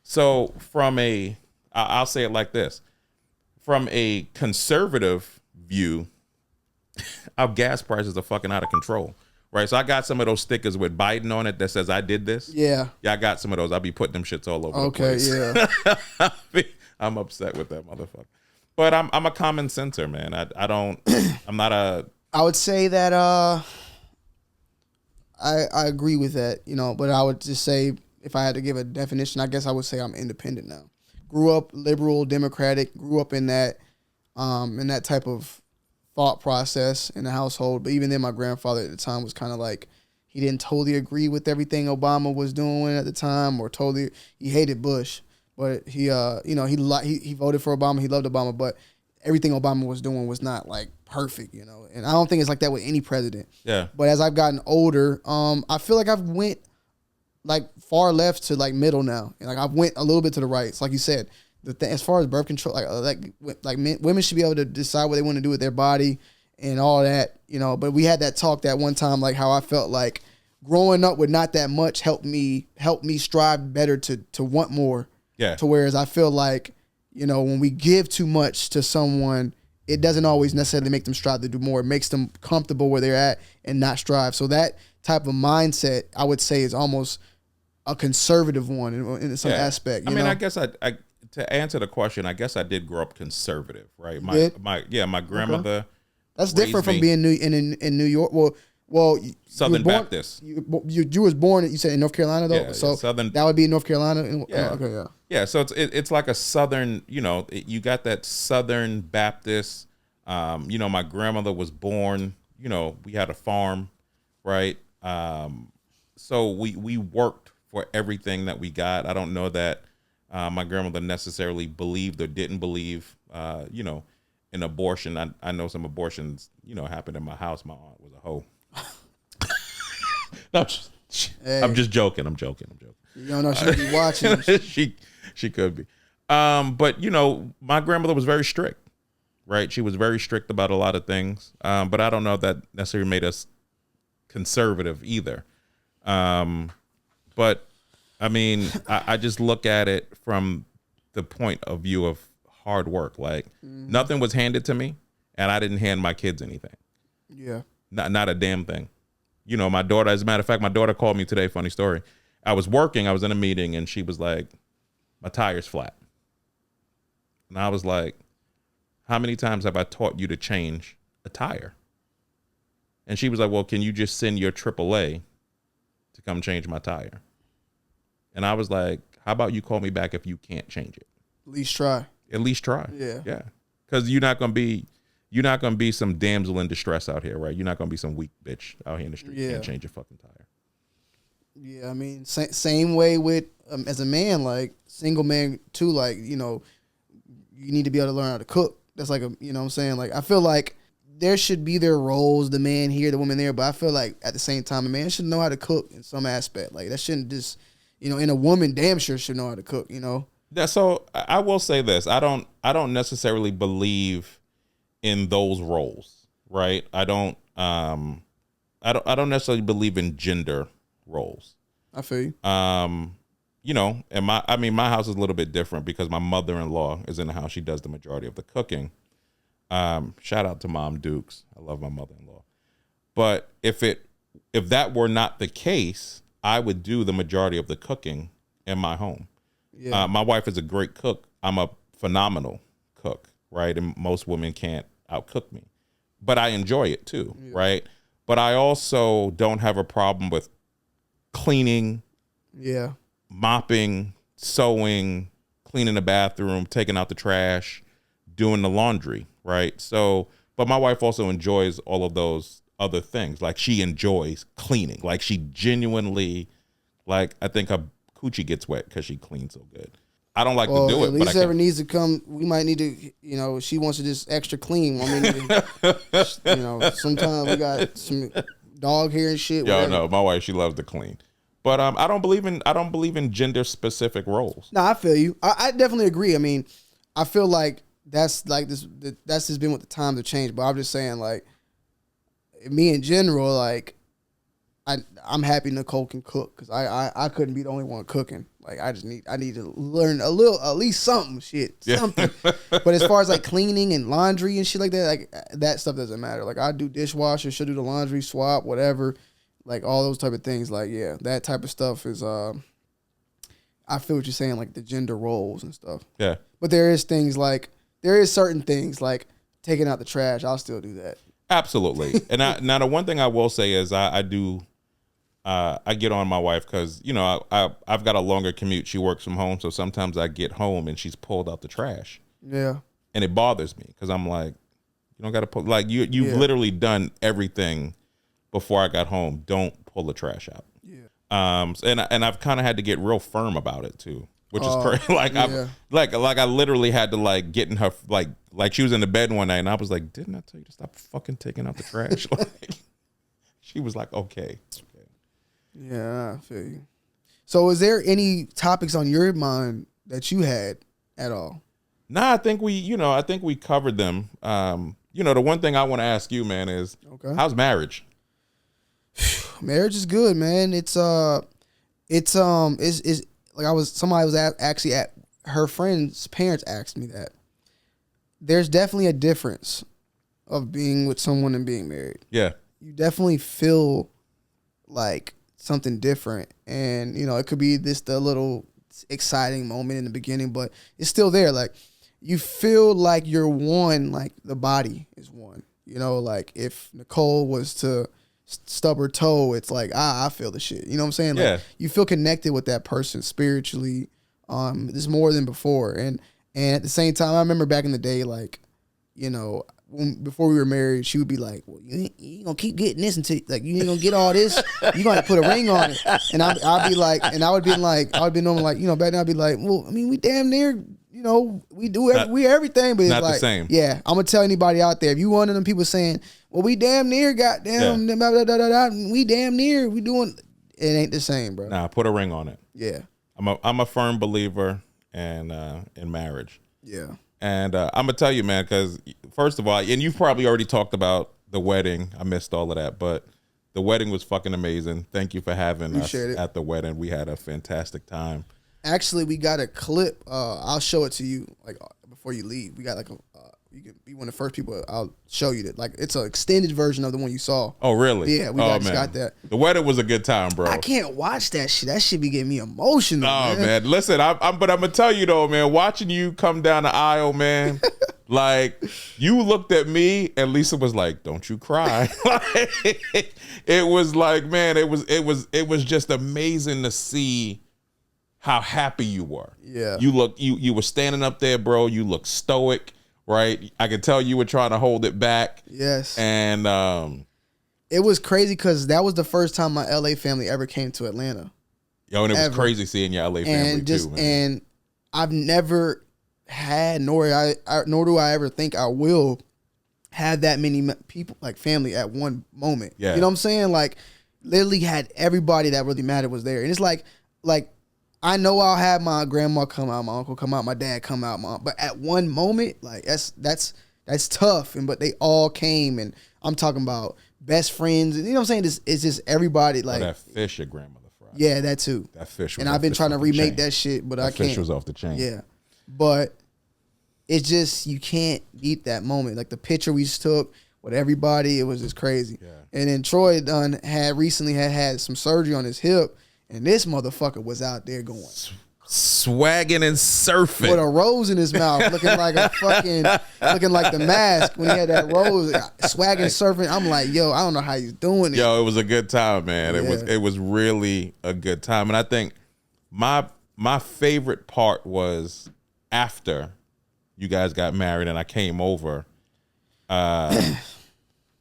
So I'll say it like this. From a conservative view, our gas prices are fucking out of control, right? So I got some of those stickers with Biden on it that says I did this.
Yeah.
Yeah, I got some of those. I'll be putting them shits all over the place.
Yeah.
I'm upset with that motherfucker. But I'm a common senser, man. I'm not a...
I would say that I agree with that, you know, but I would just say, if I had to give a definition, I guess I would say I'm independent now. Grew up liberal, democratic, grew up in that type of thought process in the household. But even then, my grandfather at the time was kind of like, he didn't totally agree with everything Obama was doing at the time, or he hated Bush, but he voted for Obama. He loved Obama, but everything Obama was doing was not like perfect, you know. And I don't think it's like that with any president.
Yeah.
But as I've gotten older, I feel like I've went like far left to like middle now, and like I've went a little bit to the right. It's like you said, as far as birth control, women should be able to decide what they want to do with their body and all that, you know. But we had that talk that one time, like how I felt like growing up with not that much helped me strive better to want more.
Yeah.
To whereas I feel like, you know, when we give too much to someone, it doesn't always necessarily make them strive to do more. It makes them comfortable where they're at and not strive. So that type of mindset, I would say, is almost a conservative one in some aspect.
I mean,
know?
I guess to answer the question, I guess I did grow up conservative, right? My grandmother.
Okay. That's different from being in New York. Well,
Southern Baptist.
You was born, you said, in North Carolina, though.
Yeah,
so
Southern.
That would be in North Carolina.
Yeah.
Okay. Yeah.
Yeah. So it's like a Southern. You know, you got that Southern Baptist. You know, my grandmother was born. You know, we had a farm, right? So we worked for everything that we got. I don't know that my grandmother necessarily believed or didn't believe, in abortion. I know some abortions, happened in my house. My aunt was a hoe. No, I'm just joking. I'm joking.
You don't know she could be watching.
She could be. But my grandmother was very strict, right? She was very strict about a lot of things. But I don't know if that necessarily made us conservative either. But I mean, I just look at it from the point of view of hard work. Like nothing was handed to me, and I didn't hand my kids anything.
Yeah.
Not a damn thing. My daughter, as a matter of fact, my daughter called me today, funny story. I was working, I was in a meeting, and she was like, my tire's flat. And I was like, how many times have I taught you to change a tire? And she was like, well, can you just send your AAA to come change my tire? And I was like, how about you call me back if you can't change it?
At least try.
Yeah. Because you're not gonna be some damsel in distress out here, right? You're not gonna be some weak bitch out here in the street. You can't change your fucking tire.
Yeah, I mean, same way with as a man, like single man too. Like you need to be able to learn how to cook. That's like what I'm saying. Like I feel like there should be their roles, the man here, the woman there. But I feel like at the same time, a man should know how to cook in some aspect. Like that shouldn't just and a woman damn sure should know how to cook.
Yeah, so I will say this. I don't necessarily believe in those roles, right? I don't necessarily believe in gender roles.
I feel you.
And my house is a little bit different because my mother-in-law is in the house. She does the majority of the cooking. Shout out to Mom Dukes. I love my mother-in-law. But if that were not the case, I would do the majority of the cooking in my home. Yeah. My wife is a great cook. I'm a phenomenal cook, right? And most women can't outcook me, but I enjoy it too, right? But I also don't have a problem with cleaning, mopping, sewing, cleaning the bathroom, taking out the trash, doing the laundry, right? So, but my wife also enjoys all of those other things. Like she enjoys cleaning. Like she genuinely, I think her coochie gets wet because she cleans so good. I don't like to do it.
At least ever needs to come. We might need to, she wants to just extra clean. Sometimes we got some dog hair and shit.
Yo, no, my wife, she loves to clean. But I don't believe in gender specific roles.
No, I feel you. I definitely agree. I mean, I feel like that's just been with the times have changed. But I'm just saying, like, me in general, like, I'm happy Nicole can cook because I couldn't be the only one cooking. Like I need to learn a little, at least something, something. But as far as like cleaning and laundry and shit like that, like that stuff doesn't matter. Like I do dishwasher, she'll do the laundry, swap, whatever, like all those type of things. Like that type of stuff is. I feel what you're saying, like the gender roles and stuff. Yeah. But there is certain things like taking out the trash. I'll still do that.
Absolutely. And now the one thing I will say is I do. I get on my wife because, I've got a longer commute. She works from home. So sometimes I get home and she's pulled out the trash. Yeah. And it bothers me because I'm like, you don't got to pull. Like you've literally done everything before I got home. Don't pull the trash out. Yeah. And I've kind of had to get real firm about it too, which is crazy. I literally had to get in her, like she was in the bed one night and I was like, didn't I tell you to stop fucking taking out the trash? She was like, okay.
Yeah, I feel you. So is there any topics on your mind that you had at all?
Nah, I think we covered them. The one thing I want to ask you, man, is how's marriage?
Marriage is good, man. It's like somebody was actually at her friend's parents asked me that. There's definitely a difference of being with someone and being married. Yeah. You definitely feel like something different, and it could be the little exciting moment in the beginning, but it's still there. Like you feel like you're one, like the body is one. Like if Nicole was to stub her toe, it's like I feel the shit. You know what I'm saying? Like you feel connected with that person spiritually. There's more than before, and at the same time, I remember back in the day, like before we were married, she would be like, "Well, you gonna keep getting this until like you ain't gonna get all this. You gonna have to put a ring on it." And I'd be like, and I would be normal like, back then I'd be like, "Well, I mean, we damn near, we do we everything, but it's
not
like
the same."
Yeah, I'm gonna tell anybody out there, if you one of them people saying, "Well, we damn near goddamn, blah, blah, blah, blah, blah, we damn near, we doing," it ain't the same, bro.
Nah, put a ring on it.
Yeah,
I'm a firm believer in marriage.
yeah.
And I'm gonna tell you, man, because first of all, and you've probably already talked about the wedding. I missed all of that, but the wedding was fucking amazing. Thank you for having us at the wedding. We had a fantastic time.
Actually, we got a clip. I'll show it to you like before you leave. We got like you can be one of the first people. I'll show you that. Like it's an extended version of the one you saw.
Oh, really?
Yeah, we just got that.
The wedding was a good time, bro.
I can't watch that shit. That shit be getting me emotional.
Oh, man. Listen, but I'm gonna tell you though, man. Watching you come down the aisle, man. Like you looked at me and Lisa was like, "Don't you cry." It was like, man, it was just amazing to see how happy you were.
Yeah.
You were standing up there, bro. You looked stoic, right? I could tell you were trying to hold it back.
Yes.
And
it was crazy because that was the first time my LA family ever came to Atlanta.
Yo, and it was crazy seeing your LA family too, man.
And I've never had, nor do I ever think I will have that many people, like family, at one moment.
Yeah.
You know what I'm saying? Like, literally had everybody that really mattered was there. And it's like I know I'll have my grandma come out, my uncle come out, my dad come out, but at one moment, like that's tough. But they all came, and I'm talking about best friends. And you know what I'm saying? It's just everybody. Like
that fish your grandmother fried.
Yeah, that too.
That fish.
And I've been trying to remake that shit, but I can't.
Fish was off the chain.
Yeah, but it's just you can't beat that moment. Like the picture we just took with everybody, it was just crazy.
Yeah.
And then Troy had recently had some surgery on his hip. And this motherfucker was out there going
swagging and surfing
with a rose in his mouth, looking like the Mask when he had that rose, swagging, surfing. I'm like, yo, I don't know how he's doing it.
Yo, it was a good time, man.
Yeah.
It was really a good time, and I think my favorite part was after you guys got married and I came over.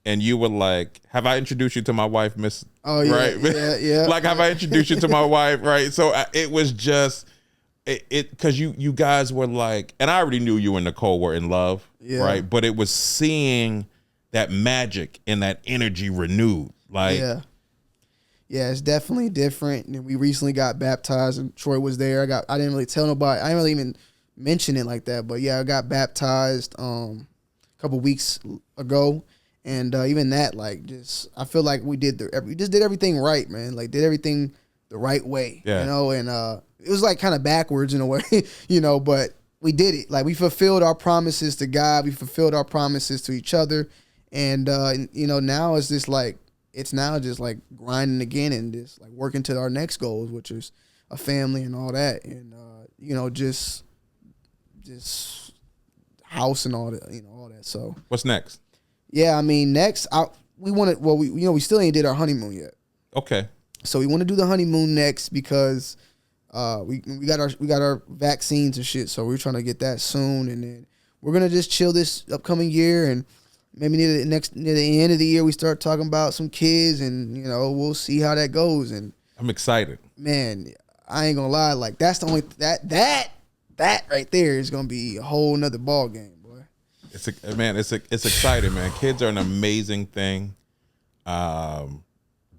And you were like, "Have I introduced you to my wife, Miss?"
Oh yeah,
right?
yeah.
Like, have I introduced you to my wife, right? So it was just because you guys were like, and I already knew you and Nicole were in love, right? But it was seeing that magic and that energy renewed, like
yeah, it's definitely different. And we recently got baptized, and Troy was there. I didn't really tell nobody. I didn't really even mention it like that, but yeah, I got baptized a couple weeks ago. And even that, like, just I feel like we just did everything right, man. Like, did everything the right way,
yeah.
And it was like kind of backwards in a way, but we did it. Like, we fulfilled our promises to God, we fulfilled our promises to each other, and now it's just like just like grinding again and just like working to our next goals, which is a family and all that, and just house and all that, all that. So
what's next?
Yeah, I mean, next we still ain't did our honeymoon yet.
Okay.
So we want to do the honeymoon next because we got our vaccines and shit. So we're trying to get that soon, and then we're gonna just chill this upcoming year, and maybe near the end of the year we start talking about some kids, and we'll see how that goes. And
I'm excited.
Man, I ain't gonna lie, like that's the only that right there is gonna be a whole nother ball game.
It's exciting, man. Kids are an amazing thing.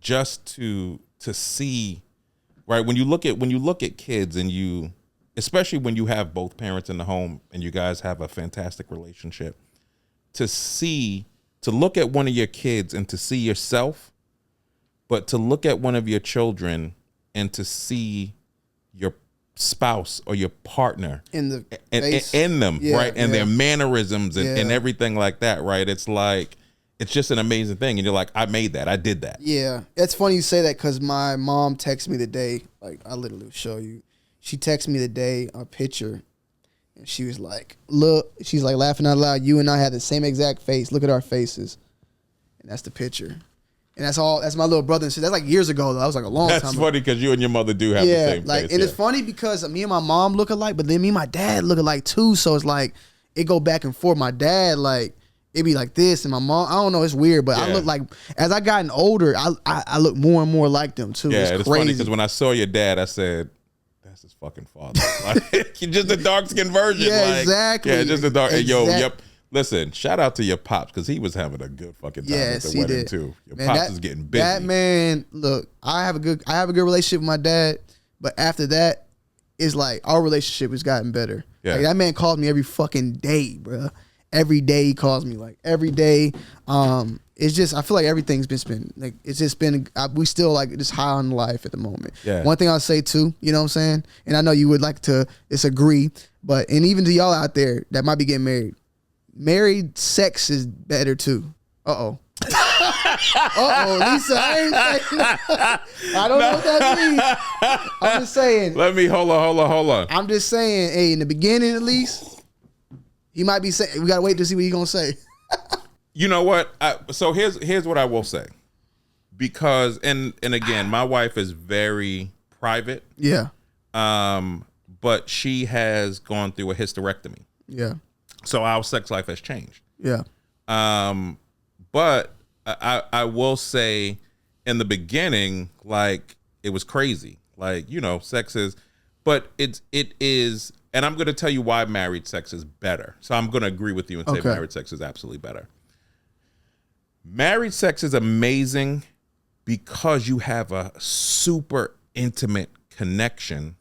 Just to see, right? When you look at kids, and especially when you have both parents in the home and you guys have a fantastic relationship, to look at one of your kids and to see yourself, but to look at one of your children and to see your spouse or your partner
in them,
right? And their mannerisms and everything like that, right? It's like, it's just an amazing thing. And you're like, I made that. I did that.
Yeah. It's funny you say that because my mom texted me the day, like I literally will show you. She texted me the day a picture, and she was like, look, she's like laughing out loud. You and I had the same exact face. Look at our faces. And that's the picture. And that's my little brother and sister. That's like years ago though. That was like a long time ago.
That's funny because you and your mother do have the same face.
And it's funny because me and my mom look alike, but then me and my dad look alike too. So it's like it go back and forth. My dad, like, it be like this, and my mom, I don't know, it's weird, but I look like, as I gotten older, I look more and more like them too.
Yeah,
it's
funny because when I saw your dad, I said, that's his fucking father. Like, you're just a dark skin version.
Yeah,
like,
exactly.
Yeah, just a dark. Yo, yep. Listen, shout out to your pops because he was having a good fucking time at the wedding too. Your pops is getting busy.
That man, look, I have a good relationship with my dad, but after that, it's like our relationship has gotten better.
Yeah.
Like, that man calls me every fucking day, bro. Every day he calls me, like every day. It's just, I feel like everything's been like, it's just been, we still like just high on life at the moment.
Yeah.
One thing I'll say too, you know what I'm saying? And I know you would like to disagree, but, and even to y'all out there that might be getting married sex is better too. Uh-oh. Lisa, I ain't saying that. I don't know what that means. I'm just saying.
Hold on.
I'm just saying, hey, in the beginning at least, he might be saying, we gotta wait to see what he's gonna say.
You know what? So here's what I will say. Because, and again, my wife is very private.
Yeah.
But she has gone through a hysterectomy.
Yeah.
So our sex life has changed.
Yeah.
But I will say in the beginning, like, it was crazy. Like, you know, sex is, but it is, and I'm going to tell you why married sex is better. So I'm going to agree with you and say married sex is absolutely better. Married sex is amazing because you have a super intimate connection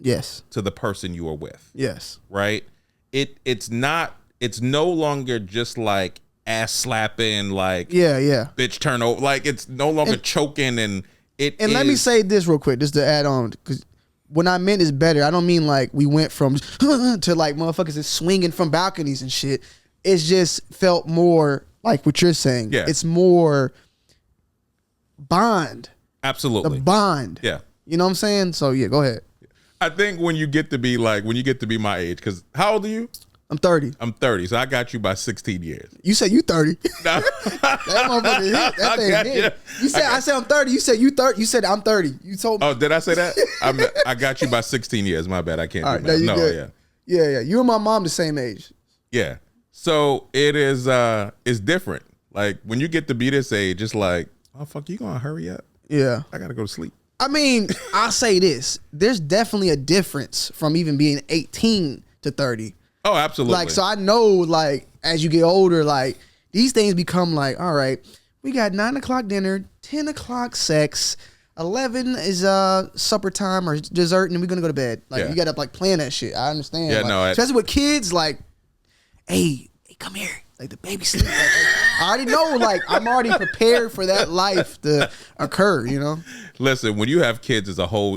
to the person you are with.
Yes.
Right? It's no longer just like ass slapping, like bitch turn over, like it's no longer choking, and let me say this real quick just to add on, because when I meant is better, I don't mean like we went from to like motherfuckers is swinging from balconies and shit. It's just felt more like what you're saying. Yeah.
It's more bond.
Absolutely.
The bond.
Yeah.
You know what I'm saying? So yeah, go ahead.
I think when you get to be my age, because how old are you?
I'm 30.
I'm 30, so I got you by 16 years.
You said you 30.
No.
That motherfucker hit. That thing hit. You said I said I'm 30. You said you 30. You said I'm 30. You told me.
Oh, did I say that? I got you by 16 years. My bad. I can't do
that.
No,
good. Yeah. You and my mom the same age.
Yeah. So it is. It's different. Like when you get to be this age, it's like, oh fuck, you gonna hurry up?
Yeah.
I gotta go to sleep.
I mean, I'll say this. There's definitely a difference from even being 18 to 30.
Oh, absolutely.
Like, so I know, like, as you get older, like, these things become like, all right, we got 9 o'clock dinner, 10 o'clock sex, 11 is supper time or dessert, and then we're gonna go to bed. Like, you gotta like plan that shit. I understand.
Yeah,
like,
no.
Especially with kids, like, hey, come here. Like the baby sleep. Like, I already know, like, I'm already prepared for that life to occur, you know?
Listen, when you have kids,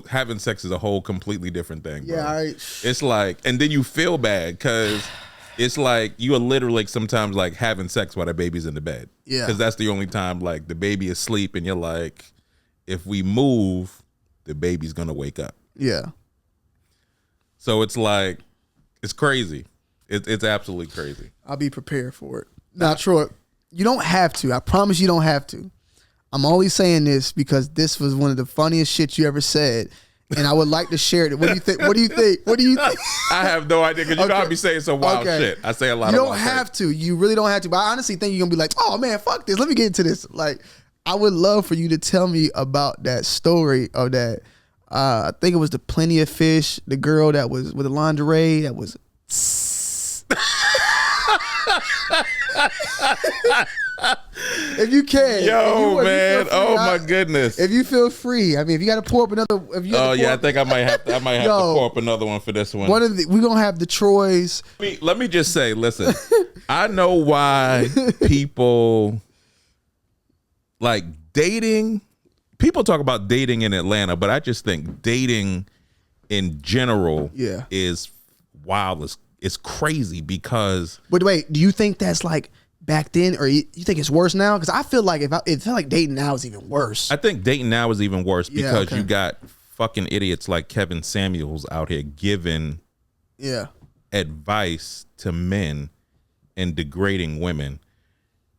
having sex is a whole completely different thing, bro.
Yeah, all right.
It's like, and then you feel bad because it's like you are literally sometimes like having sex while the baby's in the bed.
Yeah.
Because that's the only time like the baby is asleep and you're like, if we move, the baby's gonna wake up.
Yeah.
So it's like, it's crazy. It's absolutely crazy.
I'll be prepared for it. Now, Troy, you don't have to. I promise you don't have to. I'm only saying this because this was one of the funniest shit you ever said, and I would like to share it. What do you think? What do you think? What do you think?
I have no idea because you know I be saying some wild shit. I say a lot.
You don't have to. You really don't have to. But I honestly think you're gonna be like, oh man, fuck this. Let me get into this. Like, I would love for you to tell me about that story of that. I think it was the Plenty of Fish, the girl that was with the lingerie that was. If you can,
man, my goodness.
If you feel free, I mean, if you got to pour up another,
I think I might have to pour up another one for this one.
We're gonna have the Troys.
Let me just say, listen, I know why people like dating. People talk about dating in Atlanta, but I just think dating in general is wild. It's crazy because.
But wait, do you think that's like back then, or you think it's worse now? Because I feel like it feel like dating now is even worse.
I think dating now is even worse because you got fucking idiots like Kevin Samuels out here giving advice to men and degrading women.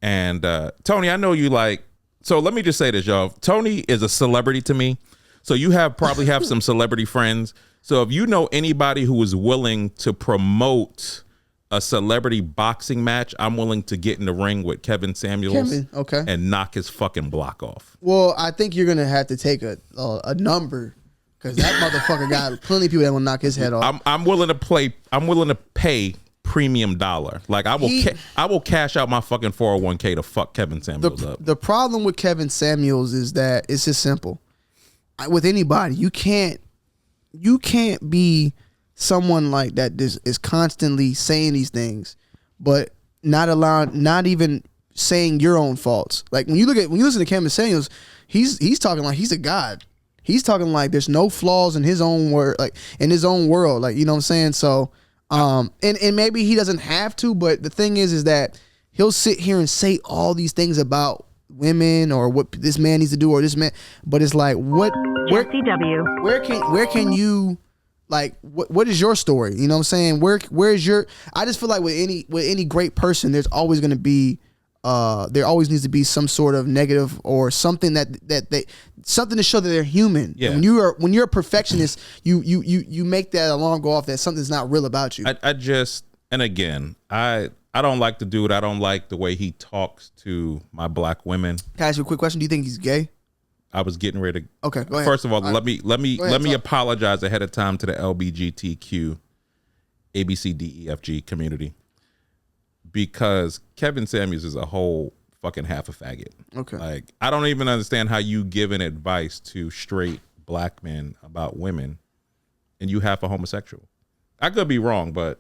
And Tony, I know you like. So let me just say this, y'all. Tony is a celebrity to me. So you probably have some celebrity friends. So if you know anybody who is willing to promote a celebrity boxing match, I'm willing to get in the ring with Kevin Samuels
okay,
and knock his fucking block off.
Well, I think you're gonna have to take a number, because that motherfucker got plenty of people that will knock his head off.
I'm willing to pay premium dollar. Like I will cash out my fucking 401k to fuck Kevin Samuels up.
The problem with Kevin Samuels is that it's just simple. With anybody, you can't be someone like that is constantly saying these things, but not even saying your own faults. Like when you listen to Kevin Samuels, he's talking like he's a god. He's talking like there's no flaws in his own word, like in his own world. Like, you know what I'm saying? So, and maybe he doesn't have to, but the thing is that he'll sit here and say all these things about women or what this man needs to do or this man, but it's like where can you, like, what is your story? You know what I'm saying? Where's your? I just feel like with any great person, there's always going to be there always needs to be some sort of negative or something that they something to show that they're human. Yeah. And when you're a perfectionist, you make that alarm go off that something's not real about you.
I just, and again, I don't like the dude. I don't like the way he talks to my black women.
Can I ask you a quick question? Do you think he's gay?
I was getting ready to.
Okay, go ahead.
First of all, let me apologize ahead of time to the LGBTQ ABCDEFG community, because Kevin Samuels is a whole fucking half a faggot.
Okay,
like I don't even understand how you giving advice to straight black men about women, and you half a homosexual. I could be wrong, but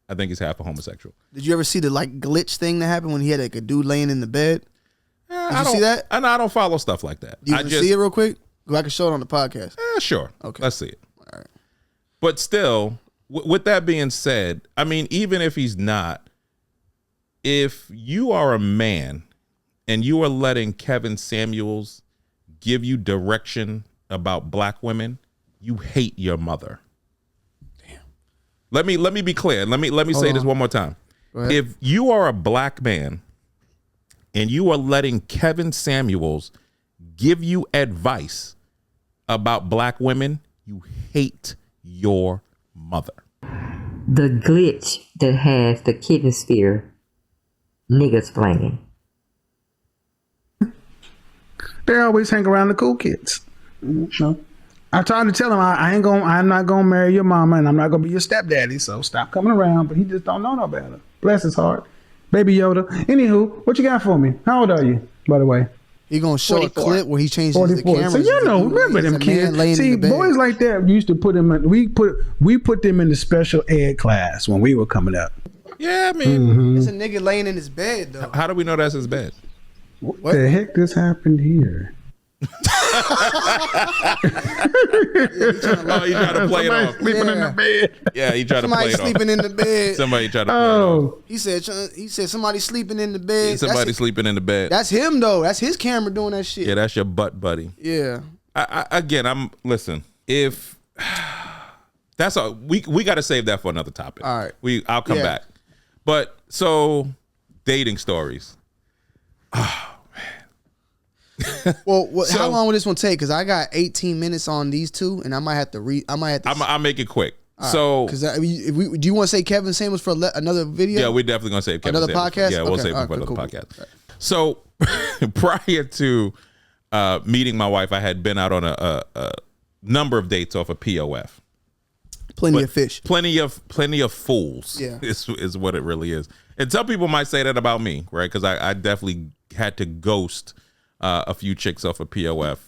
I think he's half a homosexual.
Did you ever see the like glitch thing that happened when he had like a dude laying in the bed? Did you see that?
I don't follow stuff like that.
Do you want to see it real quick? I can show it on the podcast.
Sure.
Okay.
Let's see it.
All right.
But still, with that being said, I mean, even if he's not, if you are a man and you are letting Kevin Samuels give you direction about black women, you hate your mother.
Damn.
Let me be clear. Let me say this one more time. If you are a black man and you are letting Kevin Samuels give you advice about black women, you hate your mother.
The glitch that has the kidney sphere niggas playing.
They always hang around the cool kids. No. I tried to tell him I'm not gonna marry your mama and I'm not gonna be your stepdaddy, so stop coming around, but he just don't know no better. Bless his heart. Baby Yoda. Anywho, what you got for me? How old are you, by the way?
He gonna show 44. A clip where he changes 44. The camera.
So remember them kids. See, boys like that used to put them in. We put them in the special ed class when we were coming up.
Yeah, I mean,
it's a nigga laying in his bed though.
How do we know that's his bed?
What the heck just happened here?
You trying to play it off.
Sleeping in the bed.
Yeah, he tried to play it off.
Somebody sleeping in the bed.
Somebody tried to play it off.
He said somebody sleeping in the bed.
Somebody sleeping in the bed.
That's him though. That's his camera doing that shit.
Yeah, that's your butt buddy.
Yeah.
Listen, if that's all, we got to save that for another topic.
All right.
I'll come back. But so dating stories.
Well, how long will this one take? Because I got 18 minutes on these two, and I might have to read.
I'll make it quick.
Right.
So,
because do you want to say Kevin Samuels for another video?
Yeah, we're definitely gonna save Kevin
another
Samuels.
podcast.
Yeah, we'll save him for another podcast. Right. So, prior to meeting my wife, I had been out on a number of dates off of POF.
Plenty of fish.
Plenty of fools.
Yeah,
is what it really is. And some people might say that about me, right? Because I definitely had to ghost a few chicks off of POF.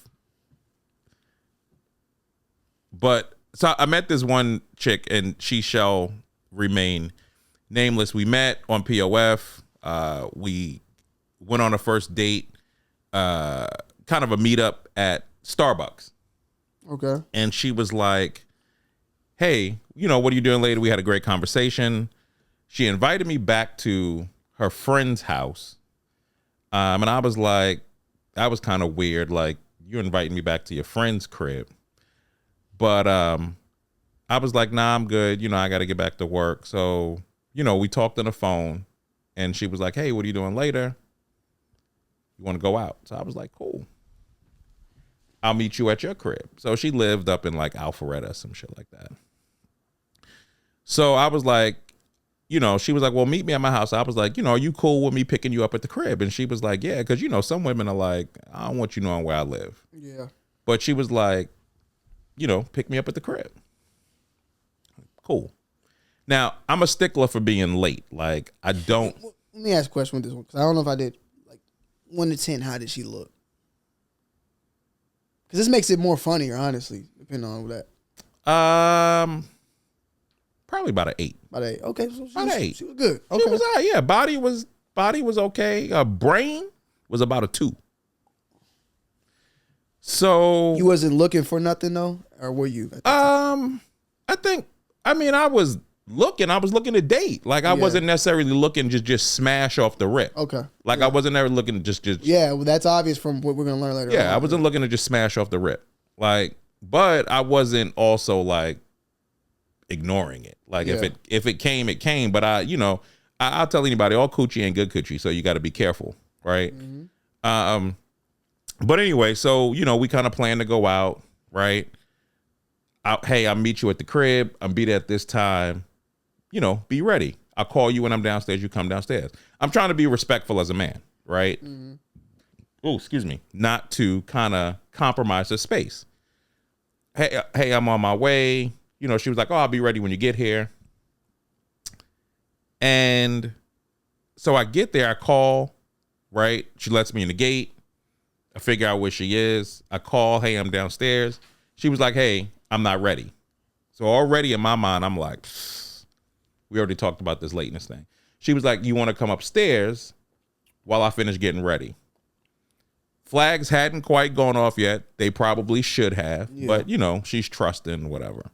But so I met this one chick, and she shall remain nameless. We met on POF. We went on a first date, kind of a meetup at Starbucks.
Okay. And
she was like, hey, what are you doing later? We had a great conversation. She invited me back to her friend's house. And I was like, that was kind of weird. Like, you're inviting me back to your friend's crib. But I was like, nah, I'm good. I got to get back to work. So, we talked on the phone, and she was like, hey, what are you doing later? You want to go out? So I was like, cool. I'll meet you at your crib. So she lived up in like Alpharetta, some shit like that. So I was like, you know, she was like, well, meet me at my house. I was like, you know, are you cool with me picking you up at the crib? And she was like, yeah, because, you know, some women are like, I don't want you knowing where I live.
Yeah.
But she was like, you know, pick me up at the crib. Cool. Now, I'm a stickler for being late. Like, I don't.
Let me ask a question with this one, because I don't know if I did. Like, 1 to 10, how did she look? Because this makes it more funnier, honestly, depending on that.
Probably about an 8.
About 8. Okay, so
About an 8.
She was good. Okay.
She was all right. Yeah, body was okay. Brain was about a 2. So
You wasn't looking for nothing though, or were you?
I think. I mean, I was looking to date. Like, I wasn't necessarily looking to just smash off the rip.
Okay.
Like, I wasn't ever looking to just.
Yeah, well, that's obvious from what we're gonna learn later.
Yeah, I wasn't looking to just smash off the rip. Like, but I wasn't also like ignoring it. Like, if it came, it came. But I'll tell anybody, all coochie ain't good coochie, so you got to be careful, right? Mm-hmm. But anyway, so we kind of plan to go out, right? Hey, I'll meet you at the crib. I'll be there at this time. Be ready. I'll call you when I'm downstairs. You come downstairs. I'm trying to be respectful as a man, right? Mm-hmm. Oh, excuse me. Not to kind of compromise the space. Hey, I'm on my way. She was like, oh, I'll be ready when you get here. And so I get there, I call, right? She lets me in the gate. I figure out where she is. I call, hey, I'm downstairs. She was like, hey, I'm not ready. So already in my mind, I'm like, we already talked about this lateness thing. She was like, you want to come upstairs while I finish getting ready? Flags hadn't quite gone off yet. They probably should have, but she's trusting, whatever.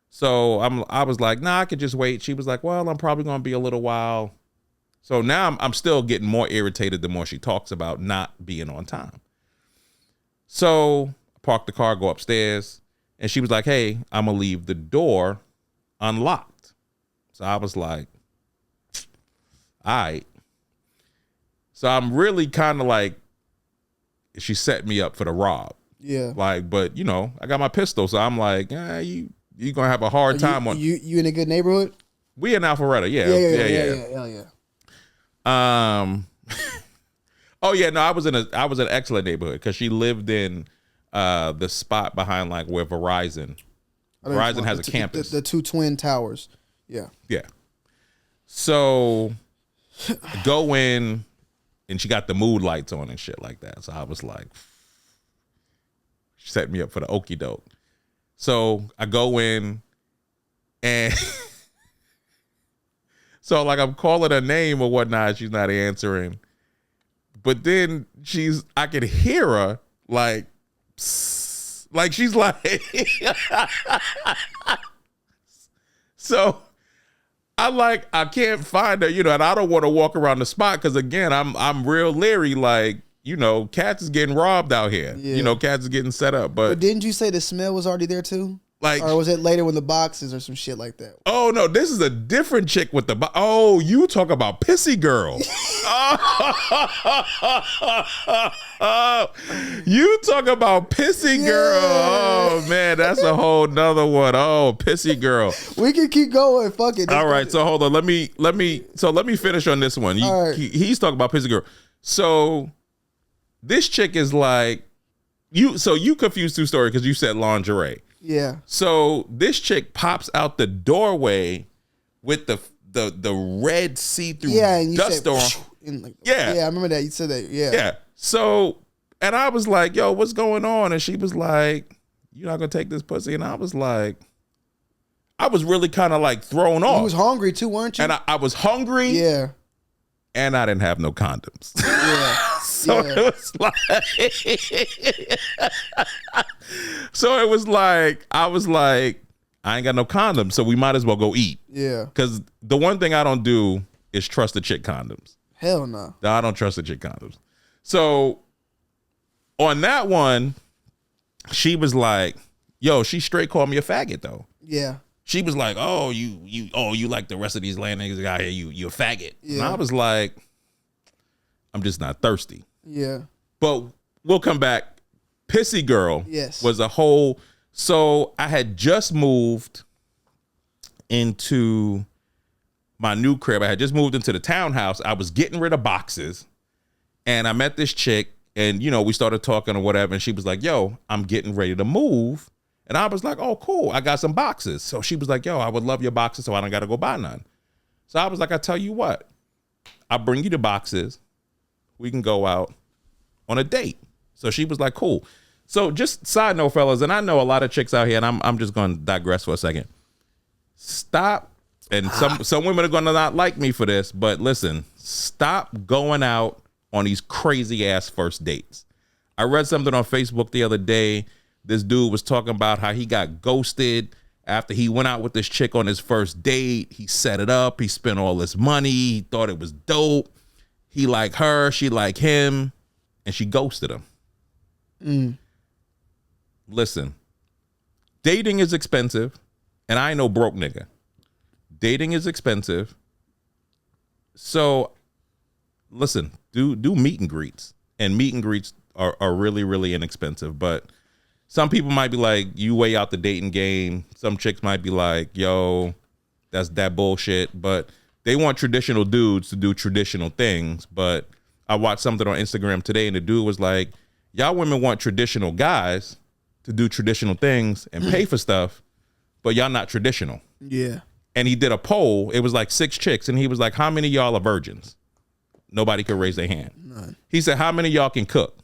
So I was like, nah, I could just wait. She was like, well, I'm probably going to be a little while. So now I'm still getting more irritated the more she talks about not being on time. So I park the car, go upstairs, and she was like, hey, I'm going to leave the door unlocked. So I was like, all right. So I'm really kind of like, she set me up for the rob.
Yeah.
Like, but I got my pistol, so I'm like, you gonna have a hard time on
you in a good neighborhood?
We in Alpharetta, yeah.
Hell yeah.
Oh yeah, no, I was in an excellent neighborhood because she lived in the spot behind like where Verizon has a campus.
The two twin towers. Yeah.
Yeah. So I go in and she got the mood lights on and shit like that. So I was like, she set me up for the okie doke. So I go in and so like I'm calling her name or whatnot. She's not answering. But then I could hear her like, psst, like she's like, so I can't find her, and I don't want to walk around the spot because again, I'm real leery, like, cats is getting robbed out here. Yeah. Cats is getting set up. But
didn't you say the smell was already there too? Like, or was it later when the boxes or some shit like that?
Oh no, this is a different chick with the oh, you talk about pissy girl. You talk about pissy girl. Oh man, that's a whole nother one. Oh, pissy girl.
We can keep going. Fuck it.
All right, so hold on. Let me finish on this one.
All right.
He's talking about pissy girl. So this chick is like you confused two stories because you said lingerie.
Yeah.
So this chick pops out the doorway with the red see-through dust storm.
Yeah, I remember that. You said that. Yeah.
Yeah. So, and I was like, yo, what's going on? And she was like, you're not going to take this pussy? And I was like, I was really kind of like thrown off.
You was hungry too, weren't you?
And I was hungry.
Yeah.
And I didn't have no condoms.
Yeah.
So it was like, I was like, I ain't got no condoms, so we might as well go eat.
Yeah.
Because the one thing I don't do is trust the chick condoms.
Hell no.
I don't trust the chick condoms. So on that one, she was like, yo, she straight called me a faggot though.
Yeah.
She was like, oh, you like the rest of these land niggas out here, you a faggot. Yeah. And I was like, I'm just not thirsty.
Yeah.
But we'll come back. Pissy girl was a whole, so I had just moved into my new crib. I had just moved into the townhouse. I was getting rid of boxes, and I met this chick, and we started talking or whatever, and she was like, yo, I'm getting ready to move. And I was like, oh, cool, I got some boxes. So she was like, yo, I would love your boxes so I don't got to go buy none. So I was like, I tell you what, I'll bring you the boxes. We can go out on a date. So she was like, cool. So just side note, fellas, and I know a lot of chicks out here, and I'm just going to digress for a second. Stop, and some women are going to not like me for this, but listen, stop going out on these crazy ass first dates. I read something on Facebook the other day. This dude was talking about how he got ghosted after he went out with this chick on his first date. He set it up. He spent all this money. He thought it was dope. He liked her. She liked him. And she ghosted him. Listen, dating is expensive. And I ain't no broke nigga. Dating is expensive. So, listen, do meet and greets. And meet and greets are really, really inexpensive. But some people might be like, you weigh out the dating game. Some chicks might be like, yo, that's that bullshit. But they want traditional dudes to do traditional things. But I watched something on Instagram today, and the dude was like, y'all women want traditional guys to do traditional things and pay for stuff, but y'all not traditional.
Yeah.
And he did a poll. It was like 6 chicks, and he was like, how many of y'all are virgins? Nobody could raise their hand.
None.
He said, how many of y'all can cook?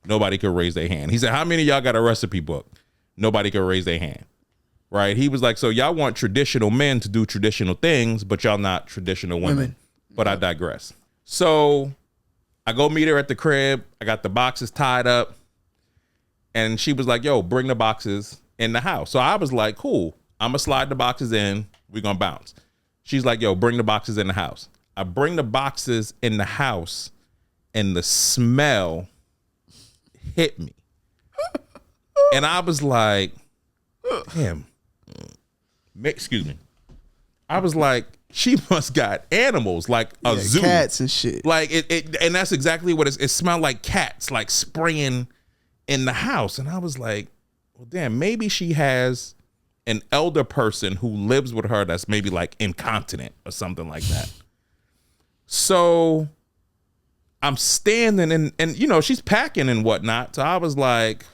Nobody could raise their hand. He said, how many of y'all got a recipe book? Nobody could raise their hand. Right? He was like, so y'all want traditional men to do traditional things, but y'all not traditional women. But I digress. So I go meet her at the crib. I got the boxes tied up. And she was like, yo, bring the boxes in the house. So I was like, cool. I'm going to slide the boxes in. We're going to bounce. She's like, yo, bring the boxes in the house. I bring the boxes in the house, and the smell hit me. And I was like, damn. Excuse me. I was like, she must got animals, like a zoo.
Cats and shit.
Like it and that's exactly what it smelled like, cats like spraying in the house. And I was like, well, damn, maybe she has an elder person who lives with her that's maybe like incontinent or something like that. So I'm standing and she's packing and whatnot. So I was like,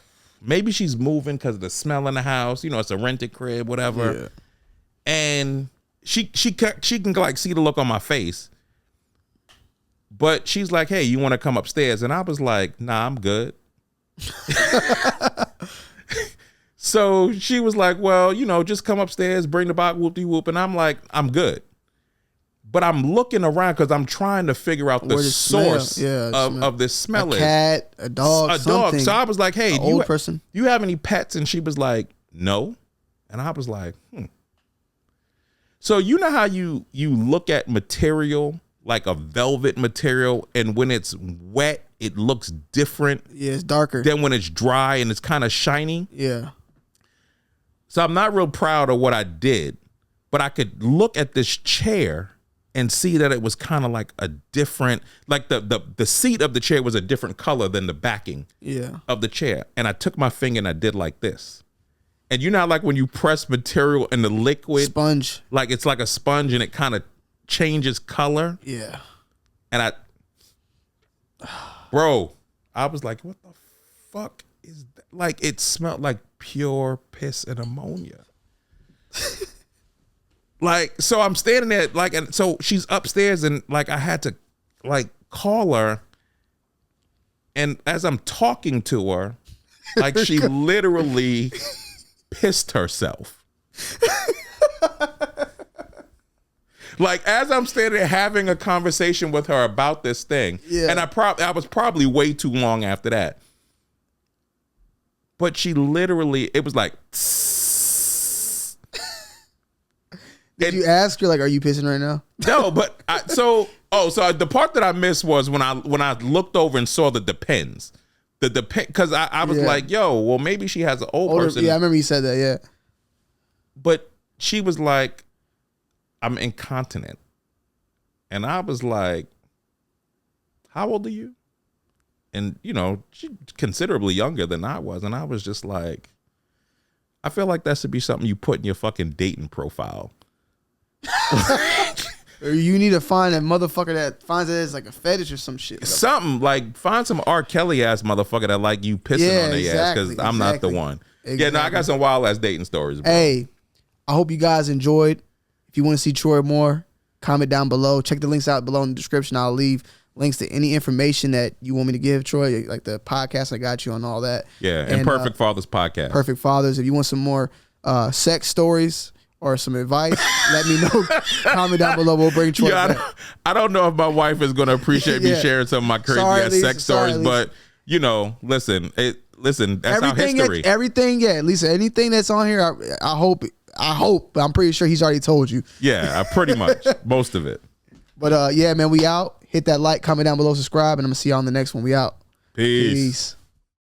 maybe she's moving because of the smell in the house. It's a rented crib, whatever. Yeah. And she can like see the look on my face. But she's like, hey, you want to come upstairs? And I was like, nah, I'm good. So she was like, well, just come upstairs, bring the box, whoop-de-whoop. And I'm like, I'm good. But I'm looking around because I'm trying to figure out the source of this smell.
A cat, a dog, something.
So I was like, hey,
old person.
Do you have any pets? And she was like, no. And I was like, So you know how you look at material, like a velvet material, and when it's wet, it looks different.
Yeah, it's darker.
Than when it's dry and it's kind of shiny.
Yeah.
So I'm not real proud of what I did, but I could look at this chair and see that it was kind of like a different, like the seat of the chair was a different color than the backing of the chair. And I took my finger and I did like this. And you know how like when you press material in the liquid?
Sponge.
Like it's like a sponge and it kind of changes color.
Yeah.
And bro, I was like, what the fuck is that? Like it smelled like pure piss and ammonia. Like, so I'm standing there, like, and so she's upstairs, and like I had to like call her, and as I'm talking to her, like she literally pissed herself. Like as I'm standing there having a conversation with her about this thing, and I was probably way too long after that. But she literally, it was like.
Did you ask her like, "Are you pissing right now?"
No, but so the part that I missed was when I looked over and saw the depends, because I was like, "Yo, well maybe she has an old person."
Yeah, I remember you said that. Yeah,
but she was like, "I'm incontinent," and I was like, "How old are you?" And she's considerably younger than I was, and I was just like, I feel like that should be something you put in your fucking dating profile.
Or you need to find a motherfucker that finds it as like a fetish or some shit.
Something like find some R. Kelly ass motherfucker that like you pissing on their ass because I'm not the one.
Exactly.
Yeah, no, I got some wild ass dating stories, bro.
Hey, I hope you guys enjoyed. If you want to see Troy more, comment down below. Check the links out below in the description. I'll leave links to any information that you want me to give Troy, like the podcast I got you on all that.
Yeah, and Perfect Fathers podcast.
Perfect Fathers. If you want some more sex stories or some advice, let me know. Comment down below. We'll bring Troy back.
I don't know if my wife is going to appreciate me sharing some of my crazy ass sex stories, but you know, listen, that's our history.
Everything, Lisa, anything that's on here, I hope, I'm pretty sure he's already told you.
Yeah, pretty much. Most of it.
But yeah, man, we out. Hit that like, comment down below, subscribe, and I'm going to see y'all on the next one. We out.
Peace.